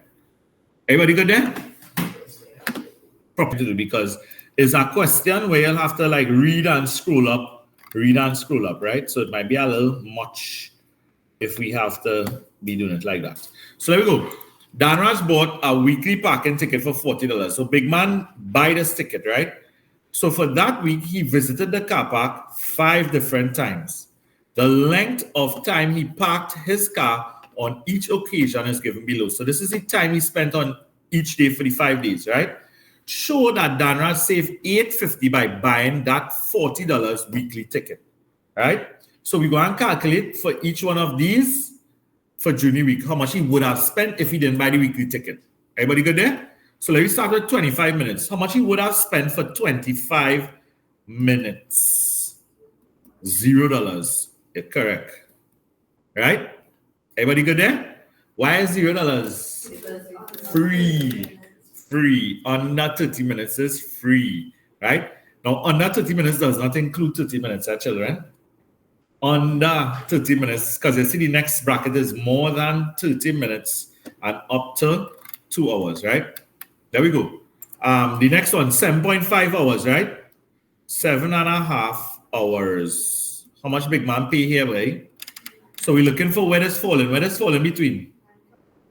Everybody good there? Properly, because it's a question where you'll have to like read and scroll up, right? So it might be a little much if we have to be doing it like that. So there we go. Danraj bought a weekly parking ticket for $40. So big man buy this ticket, right? So for that week, he visited the car park 5 different times. The length of time he parked his car on each occasion is given below. So this is the time he spent on each day for the 5 days, right? Show that Danraj saved $850 by buying that $40 weekly ticket, right? So we go and calculate for each one of these for junior week, how much he would have spent if he didn't buy the weekly ticket. Everybody good there? So let me start with 25 minutes. How much he would have spent for 25 minutes? $0. You're correct. Right? Everybody good there? Why is $0? Free. Under 30 minutes is free. Right? Now, under 30 minutes does not include 30 minutes, children. Under 30 minutes, because you see the next bracket is more than 30 minutes and up to 2 hours, right? There we go. The next one, 7.5 hours, right? 7.5 hours. How much big man pay here, right? So we're looking for where this fall in. Where does fall in between?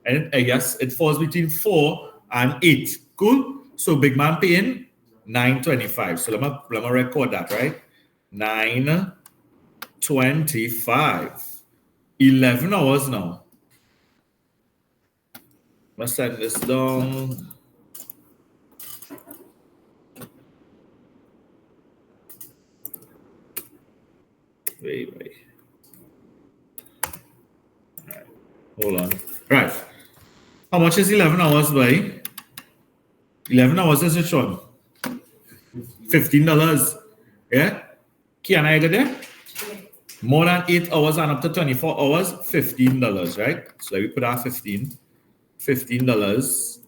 And yes, it falls between 4 and 8. Cool? So big man paying 9.25. So let me record that, right? 9.25. 11 hours now. Let's send this down. Wait. Right. Hold on. Right. How much is 11 hours by? 11 hours is which one? $15. Yeah? Can I get there? More than 8 hours and up to 24 hours, $15, right? So let me put out 15. $15.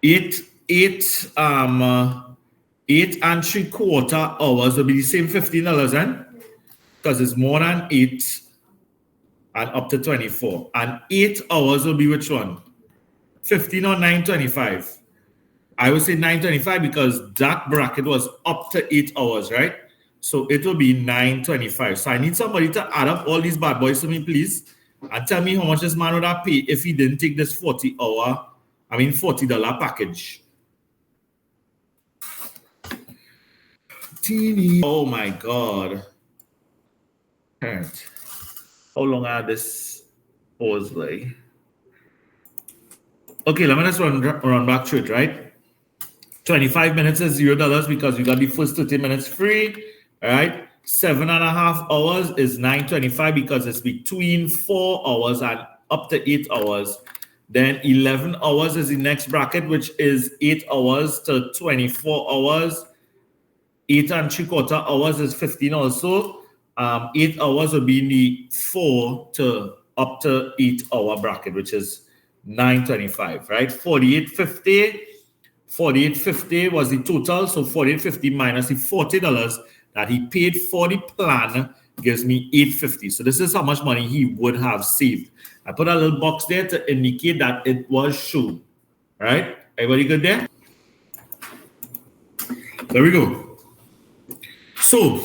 8 and 3/4 hours will be the same $15, then? Because it's more than 8 and up to 24. And 8 hours will be which one? 15 or 9.25? I would say 9.25 because that bracket was up to 8 hours, right? So it will be 9.25. So I need somebody to add up all these bad boys to me, please, and tell me how much this man would have paid if he didn't take this $40 package. TV. Oh my God. All right. How long are this pause like? Okay, let me just run back through it, right? 25 minutes is $0 because you got the first 30 minutes free. All right. 7.5 hours is 9.25 because it's between 4 hours and up to 8 hours. Then 11 hours is the next bracket, which is 8 hours to 24 hours. 8 and 3/4 hours is 15 also. 8 hours will be in the 4 to up to 8 hour bracket, which is 9.25, right? 48.50 was the total. So 48.50 minus the $40 that he paid for the plan gives me 8.50. So this is how much money he would have saved. I put a little box there to indicate that it was shown. Right? Everybody good there? There we go. So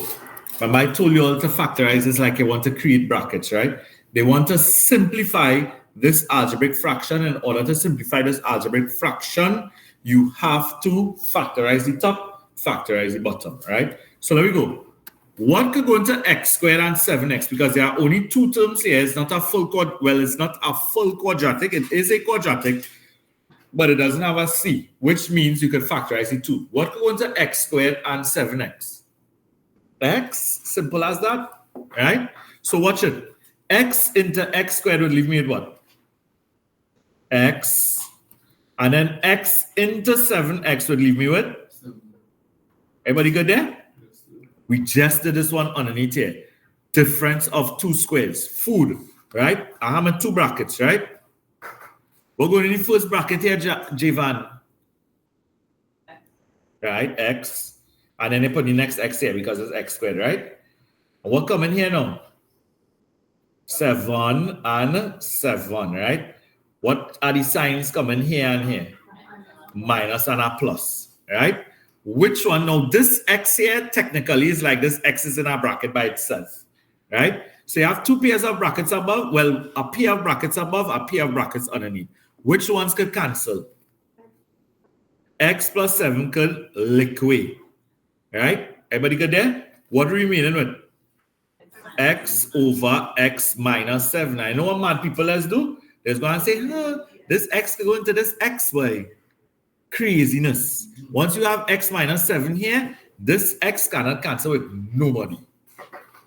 remember I told you all to factorize this like you want to create brackets, right? They want to simplify this algebraic fraction. In order to simplify this algebraic fraction, you have to factorize the top, factorize the bottom, right? So there we go. What could go into x squared and 7x because there are only two terms here. It's not a full it's not a full quadratic. It is a quadratic, but it doesn't have a c, which means you could factorize the 2. What could go into x squared and 7x? X, simple as that, right? So watch it. X into x squared would leave me with what? X. And then x into 7x would leave me with? Everybody good there? We just did this one underneath here. Difference of 2 squares. Food, right? I have my 2 brackets, right? We're going in the first bracket here, Javan. Right, x. And then they put the next x here because it's x squared, right? And what coming here now? 7 and 7, right? What are the signs coming here and here? Minus and a plus, right? Which one? Now, this x here technically is like this x is in a bracket by itself, right? So you have 2 pairs of brackets above. Well, a pair of brackets above, a pair of brackets underneath. Which ones could cancel? X plus 7 could liquid, right? Everybody good there? What are we meaning with? X over x minus 7. I know what mad people let's do. They're going to say, this x could go into this xy. Craziness. Once you have x minus 7 here, this x cannot cancel with nobody.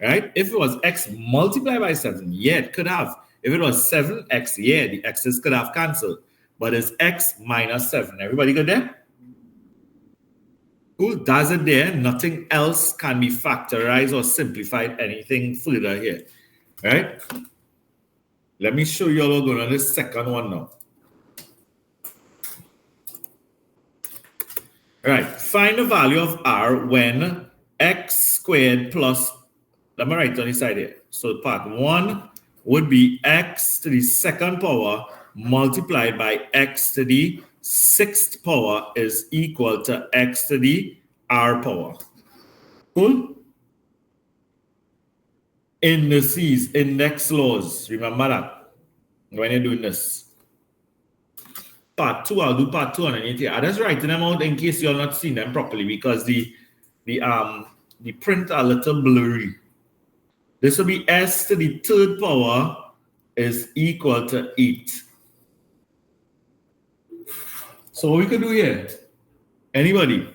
Right? If it was x multiplied by 7, yeah, it could have. If it was 7x, yeah, the x's could have canceled. But it's x minus 7. Everybody good there? Cool. That's it there. Nothing else can be factorized or simplified anything further here. Right? Let me show you all what's going on this second one now. Right, find the value of r when x squared plus, let me write on the side here. So part 1 would be x to the 2nd power multiplied by x to the 6th power is equal to x to the r power. Cool? Indices, index laws, remember that when you're doing this. part 2. I'll do part 2 underneath here. I just writing them out in case you're not seeing them properly because the print are a little blurry. This will be s to the third power is equal to 8. So what we can do here? Anybody?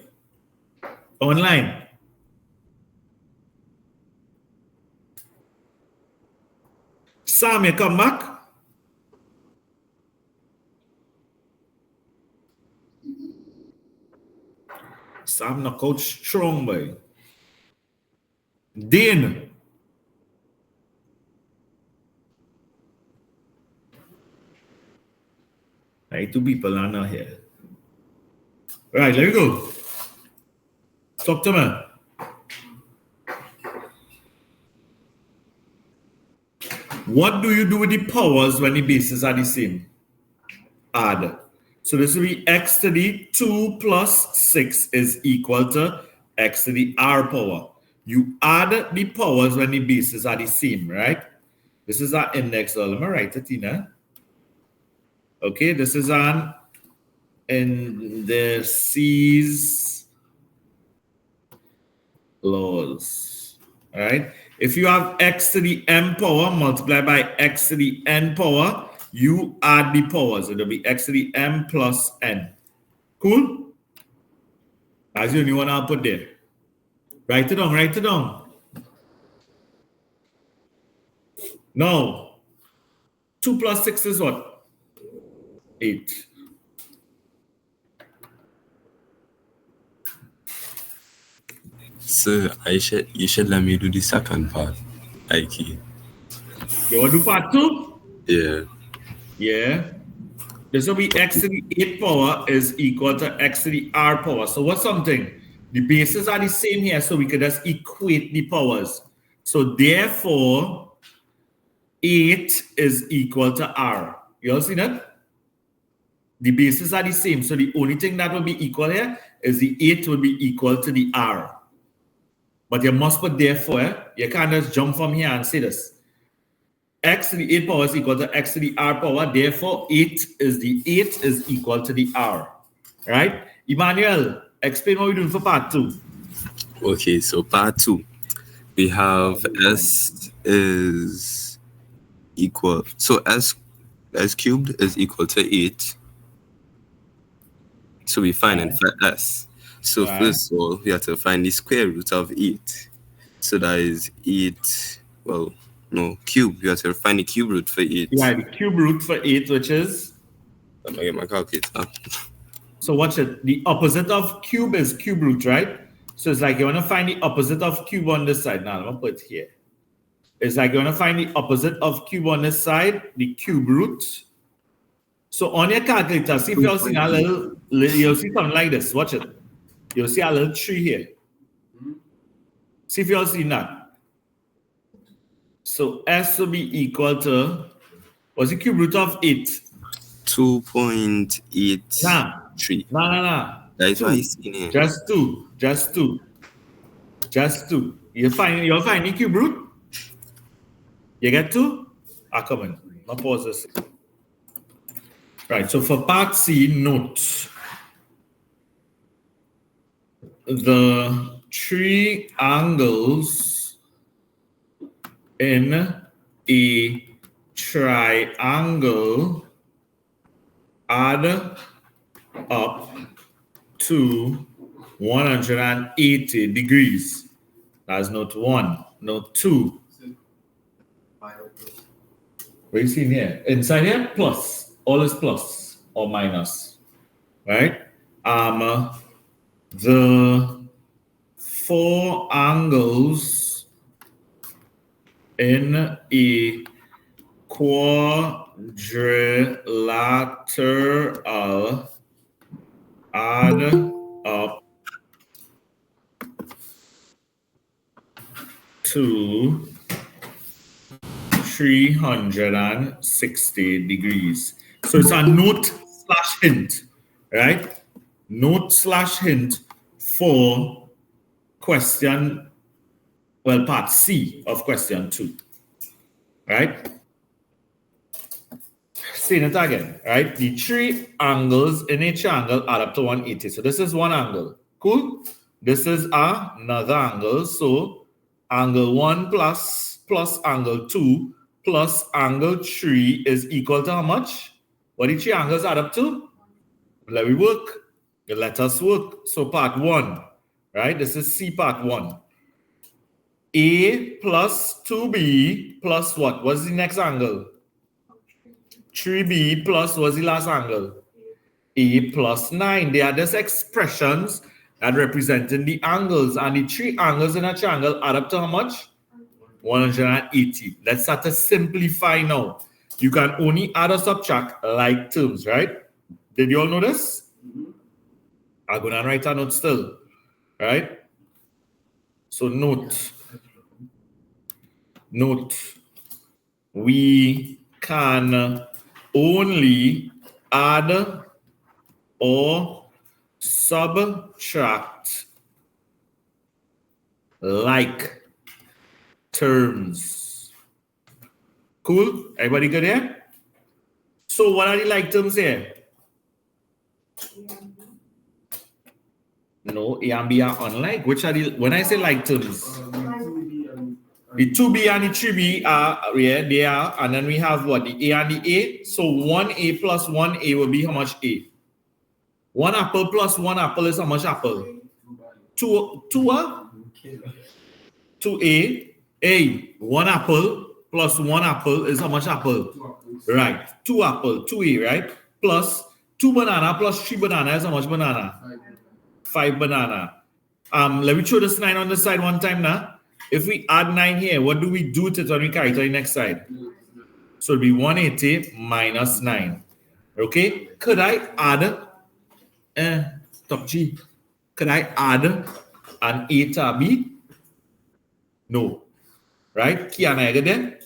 Online? Sam, you come back? Sam knock out strong, boy. Dean. Right, 2 people are not here. Right, let me go. Stop to me. What do you do with the powers when the bases are the same? Add. So this will be x to the 2 plus 6 is equal to x to the r power. You add the powers when the bases are the same, right? This is our index. So let me write it, Tina. Okay, this is an indices laws. All right. If you have x to the m power multiplied by x to the n power, you add the powers. It'll be x to the m plus n. Cool? That's the only one I'll put there. Write it down, write it down. Now, 2 plus 6 is what? 8. So you should let me do the second part. Ike. You want to do part 2? Yeah. Yeah. This will be x to the 8 power is equal to x to the r power. So what's something? The bases are the same here, so we could just equate the powers. So therefore, 8 is equal to r. You all see that? The bases are the same, so the only thing that will be equal here is the 8 will be equal to the r. But you must put therefore, you can't just jump from here and say this. X to the 8 power is equal to x to the r power. Therefore, 8 is equal to the r. Right? Emmanuel, explain what we're doing for part 2. Okay, so part 2. We have s is equal. So s cubed is equal to 8. So we find it for s. So first of all, we have to find the square root of 8. So that is 8, well, no, cube. You have to find the cube root for 8. Yeah, the cube root for 8, which is? Let me get my calculator. So watch it. The opposite of cube is cube root, right? So it's like you want to find the opposite of cube on this side. Now, I'm going to put it here. It's like you want to find the opposite of cube on this side, the cube root. So on your calculator, see if you're seeing a little, you'll see something like this. Watch it. You'll see a little tree here. See if you're seeing that. So S will be equal to, what's the cube root of 8? 2.83. Nah. That's why he's in here. Just 2. You'll find the cube root? You get 2? Come on. I'll pause this. Right, so for part C, note. The triangles in a triangle add up to 180 degrees. That's note 1. Note 2. What are you seeing here? Inside here, plus. All is plus or minus. Right? The 4 angles in a quadrilateral add up to 360 degrees. So it's a note/hint, right? Note/hint for question, well, part C of question 2, right? saying it again, right? The three angles in a triangle add up to 180. So this is one angle. Cool? This is another angle. So angle 1 plus angle 2 plus angle 3 is equal to how much? What the three angles add up to? Let me work. Let us work. So part 1, right? This is C part 1. A plus 2B plus what? What's the next angle? 3B plus what's the last angle? A plus 9. They are just expressions that representing the angles, and the three angles in a triangle add up to how much? 180. Let's start to simplify now. You can only add or subtract like terms, right? Did you all know this? I'm going to write a note still, right? So note, we can only add or subtract like terms. Cool? Everybody good here? So what are the like terms here? No, A and B are unlike. Which are the, when I say like terms? The 2B and the 3B are, yeah, they are, and then we have what? The A and the A. So 1A plus 1A will be how much A? 1 apple plus 1 apple is how much apple? 2A. A. 1 apple plus 1 apple is how much apple? Right. 2 apple, 2A, right? Plus 2 banana plus 3 banana is how much banana? 5 banana. Let me show this 9 on the side one time now. If we add 9 here, what do we do to it when we carry it to the next side? So it'll be 180 minus 9. Okay? Could I add top G? Could I add an A to B? No. Right? Can I get there?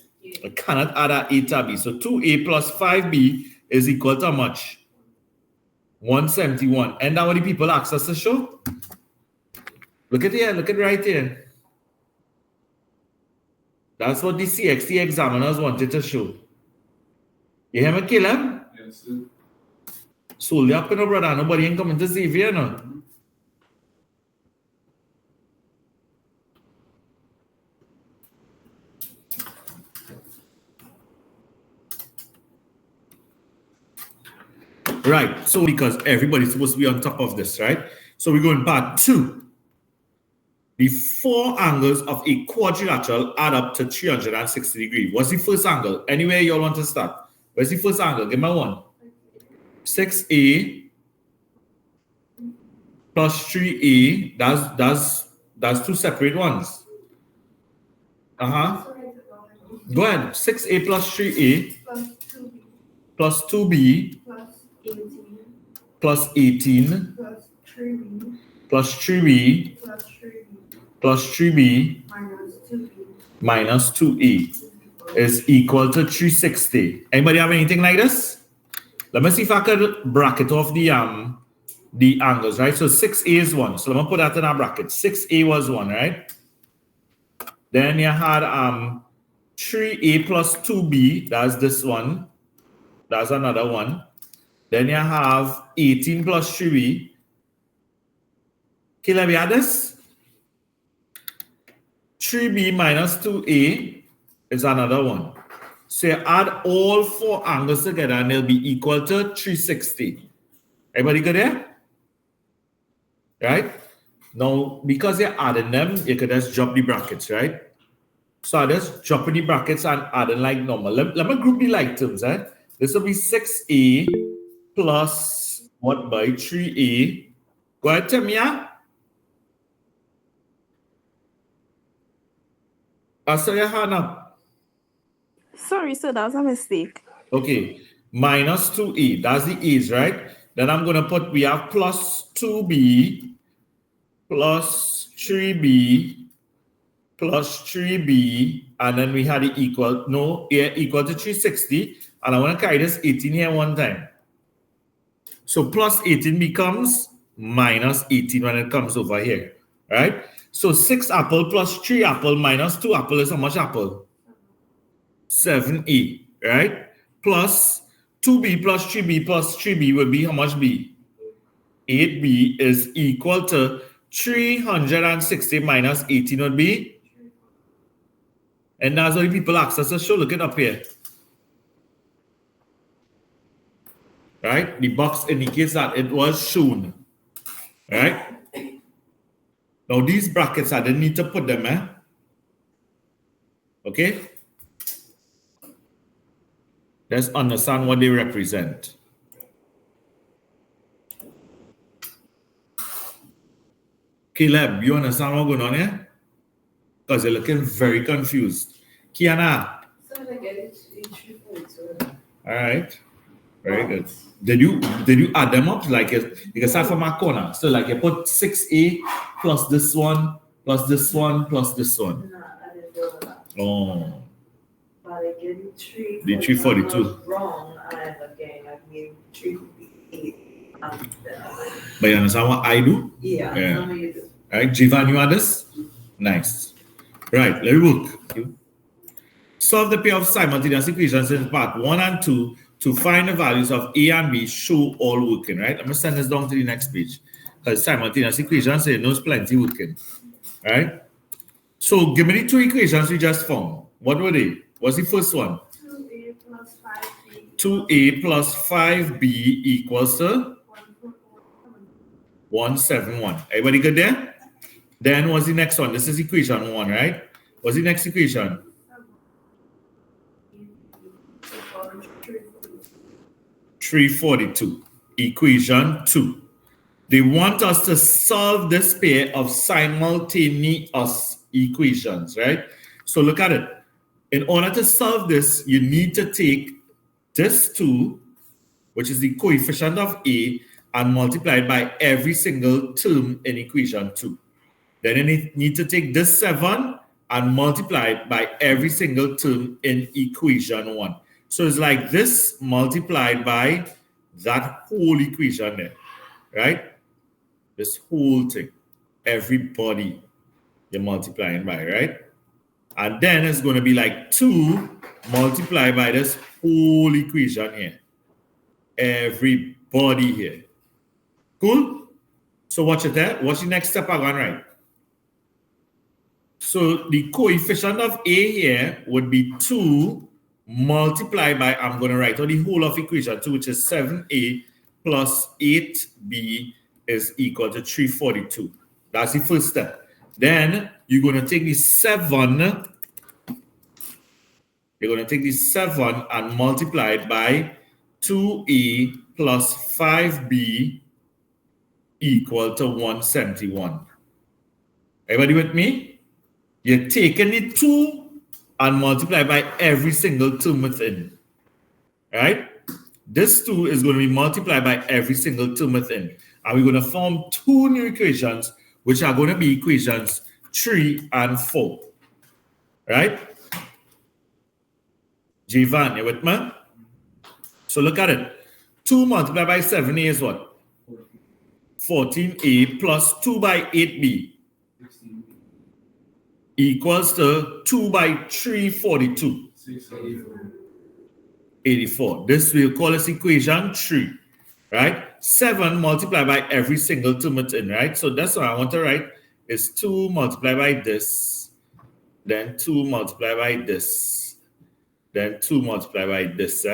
I cannot add an A to B. So 2A plus 5B is equal to how much? 171. And that what the people ask us to show? Look at here. Look at right here. That's what the CSEC examiners wanted to show. You hear me, Caleb? Yes, sir. Solely up, no, brother. Nobody ain't coming to save you, no. Right. So because everybody's supposed to be on top of this, right? So we go in part 2. The 4 angles of a quadrilateral add up to 360 degrees. What's the first angle? Anywhere you all want to start. Where's the first angle? Give me one. 6A plus 3A. That's 2 separate ones. Go ahead. 6A plus 3A plus 2B plus 18 plus 3B plus 3B minus 2A is equal to 360. Anybody have anything like this? Let me see if I could bracket off the angles, right? So 6A is 1. So let me put that in our bracket. 6A was 1, right? Then you had 3A plus 2B. That's this one. That's another one. Then you have 18 plus 3B. Okay, let me add this. 3B minus 2A is another one. So you add all 4 angles together and they'll be equal to 360. Everybody good there? Right? Now, because you're adding them, you can just drop the brackets, right? So I just drop in the brackets and adding like normal. Let me group the like terms, eh? This will be 6A plus what by 3A. Go ahead, tell me, yeah? I saw your hand up. Sorry, sir, that was a mistake. Okay, minus 2A. That's the A's, right? Then I'm going to put, we have plus 2B plus 3B plus 3B. And then we had it equal, no, yeah, equal to 360. And I want to carry this 18 here one time. So plus 18 becomes minus 18 when it comes over here, right? So 6 apple plus 3 apple minus 2 apple is how much apple? 7A, right? Plus 2b plus 3b plus 3b would be how much b? 8b is equal to 360 minus 18 would be. And that's what people ask us to show. Look it up here. Right? The box indicates that it was shown. Right? Now these brackets, I didn't need to put them, eh? Okay? Let's understand what they represent. Caleb, you understand what's going on here? Because you're looking very confused. Kiana. All right. Very good. Did you add them up? Like you can start from a corner. So like you put 6a plus this one, plus this one, plus this one. No, I didn't do that. Oh. But I gave you 3. The 342. I was wrong, and again, I gave 358. But you understand what I do? Yeah, Yeah. I know you do. All right, Jivan, you add this? Nice. Right, let me work. Solve the pair of simultaneous equations in part 1 and 2 to find the values of a and b, show all working, right? I'm going to send this down to the next page. Because simultaneous equations, it knows plenty working. All right? So give me the 2 equations we just found. What were they? What's the first one? 2a plus 5b. 2a plus 5b equals to 171. Everybody good there? Then what's the next one? This is equation 1, right? What's the next equation? 342. Equation 2. They want us to solve this pair of simultaneous equations, right? So look at it. In order to solve this, you need to take this 2, which is the coefficient of a, and multiply it by every single term in equation 2. Then you need to take this 7 and multiply it by every single term in equation 1. So it's like this multiplied by that whole equation there, right? This whole thing, everybody you're multiplying by, right? And then it's going to be like 2 multiplied by this whole equation here. Everybody here. Cool? So watch it there. What's the next step I'm going to write? So the coefficient of a here would be 2 multiplied by, I'm going to write out the whole of equation 2, which is 7a plus 8b is equal to 342. That's the first step. Then you're going to take the 7, and multiply it by 2a plus 5b equal to 171. Everybody with me? You're taking the 2 and multiply by every single term within. Right? This 2 is going to be multiplied by every single term within. And we're going to form 2 new equations, which are going to be equations 3 and 4. Right? Jivan, you with me? So look at it. 2 multiplied by 7a is what? 14a plus 2 by 8b equals to 2 by 342. 84. This we'll call this equation 3. Right? 7 multiplied by every single term in, right? So that's what I want to write is 2 multiplied by this, then 2 multiplied by this, then 2 multiplied by this,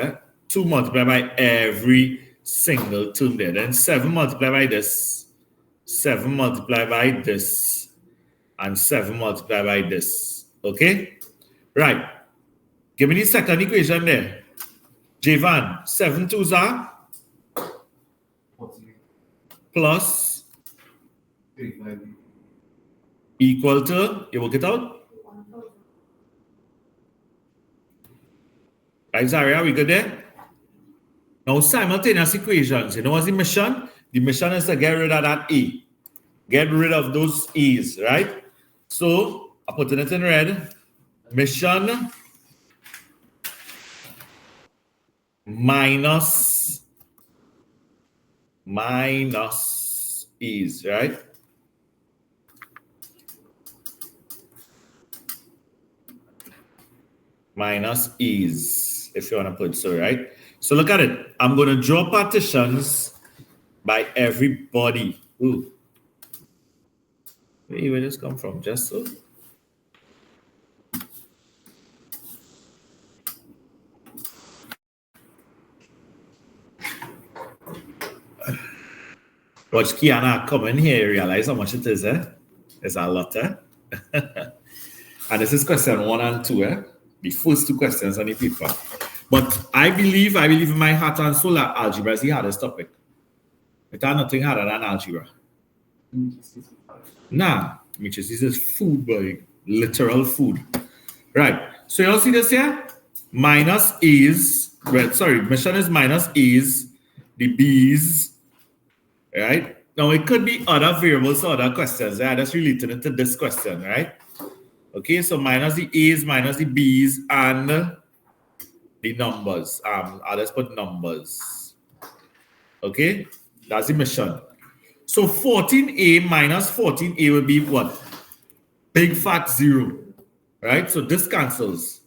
2 multiplied by every single term there, then 7 multiplied by this, 7 multiplied by this, and 7 multiplied by this. Okay? Right. Give me the second equation there. Javan, 7 2s are plus equal to, you work it out? Right, Zaria, we good there? Now, simultaneous equations, you know what's the mission? The mission is to get rid of that A. Get rid of those A's, right? So, I'm putting it in red. Mission minus E's, right? Minus E's, if you want to put so, right? So look at it. I'm going to draw partitions by everybody. Ooh. Where did this come from? Just so? Watch Kiana come in here, realize how much it is, eh? It's a lot, eh? And this is question 1 and 2, eh? The first 2 questions on the paper. But I believe in my heart and soul that algebra is the hardest topic. It has nothing harder than algebra. Nah, this is food, boy. Literal food. Right. So you all see this here? Minus A's. Well, sorry, mission is minus A's, the B's. Right? Now it could be other variables or other questions. Yeah, that's related to this question, right? Okay, so minus the A's, minus the B's, and the numbers. I'll just put numbers. Okay, that's the mission. So 14A minus 14A will be what? Big fat 0. Right? So this cancels.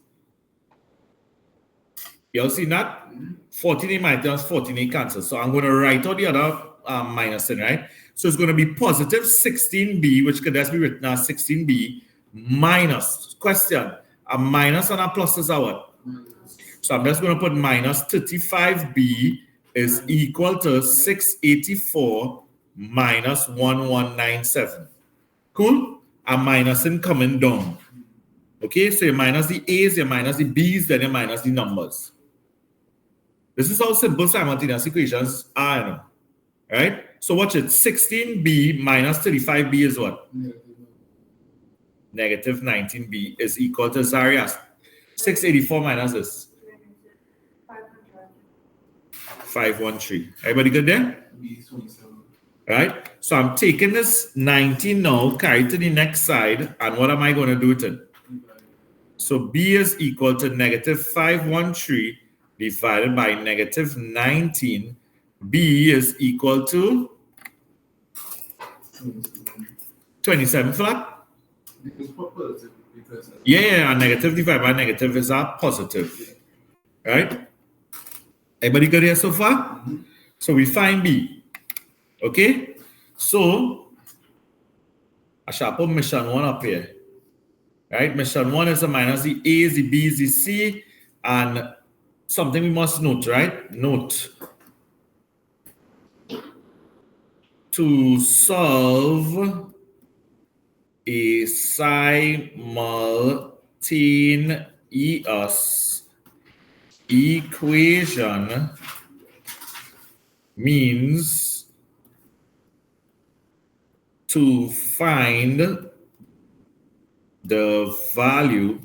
You all see that? 14A minus 14A cancels. So I'm going to write out the other minusing, right? So it's going to be positive 16B, which could just be written as 16B minus. Question. A minus and a plus is a what? So I'm just going to put minus 35B is equal to 684 minus 1197. Cool? A minusing coming down. Okay, so you minus the A's, you minus the B's, then you minus the numbers. This is how simple simultaneous equations are, you know. Right? So watch it. 16B minus 35B is what? Negative 19B is equal to Zarias. 684 minus this. 513. Everybody good there? Right? So I'm taking this 19 now, carry to the next side, and what am I going to do with it? So B is equal to negative 513 divided by negative 19. B is equal to 27 flat. Yeah, and negative divided by negative is a positive. Right? Everybody good here so far? So we find B. Okay? So I shall put mission 1 up here. Right? Mission 1 is a minus the A's, the B's, the C, and something we must note, right? Note. To solve a simultaneous equation means to find the value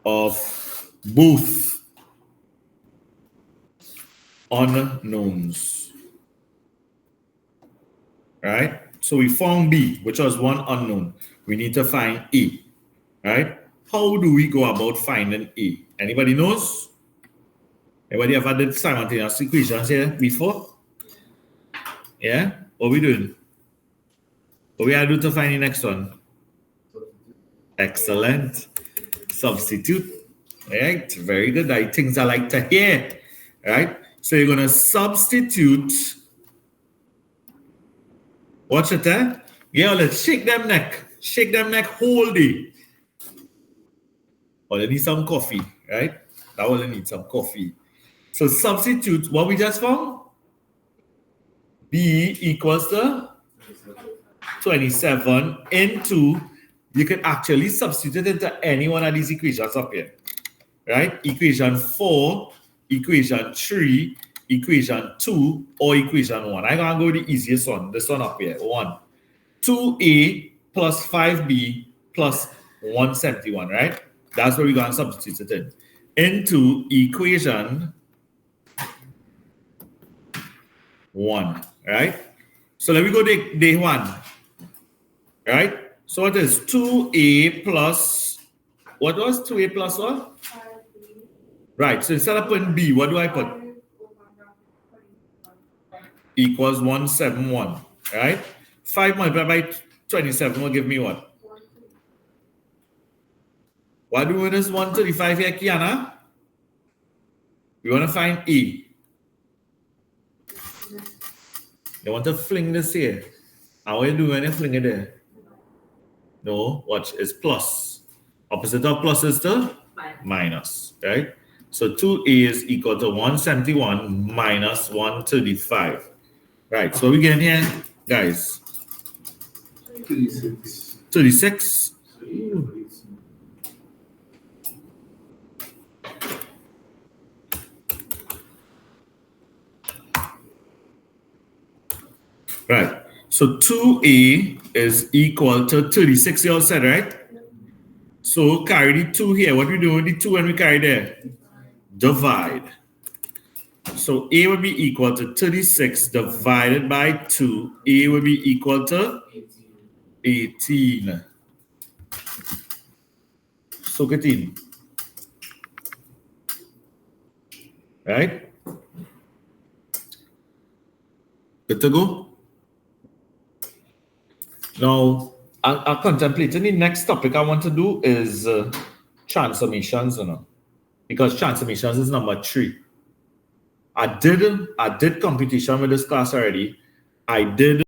of both unknowns. Right? So we found B, which was one unknown. We need to find A. Right? How do we go about finding A? Anybody knows? Anybody ever did simultaneous equations here before? Yeah? What are we doing? What we gotta do to find the next one? Excellent. Substitute. Right? Very good. I things I like to hear. Right? So you're gonna substitute. Watch it, eh? Yeah, let's shake them neck. Shake them neck whole day. Or they need some coffee, right? That will need some coffee. So substitute what we just found. B equals to 27 into, you can actually substitute into any one of these equations up here. Right? Equation 4, equation 3, equation 2, or equation 1. I'm going to go with the easiest one. This one up here. 1. 2A plus 5B plus 171, right? That's where we're going to substitute it in. Into equation 1, right? So let me go to day 1, right? So what is 2A plus, what was 2A plus what? Right, so instead of putting B, what do I put? Equals 171, right? 5 multiplied by 27 will give me what? What do we do this 135 here, Kiana? We want to find A. You want to fling this here. How are you doing when you fling it there? No, watch, it's plus. Opposite of plus is the minus, right? So 2A is equal to 171 minus 135. Right, so we get here, guys. 36. Right, so 2A is equal to 36, you all said, right? So carry the 2 here. What we do with the 2 when we carry there? Divide. So A would be equal to 36 divided by 2. A would be equal to 18. So get in. Right? Good to go? Now, I'll contemplate. And the next topic I want to do is transformations, because transformations is number 3. I did computation with this class already. I did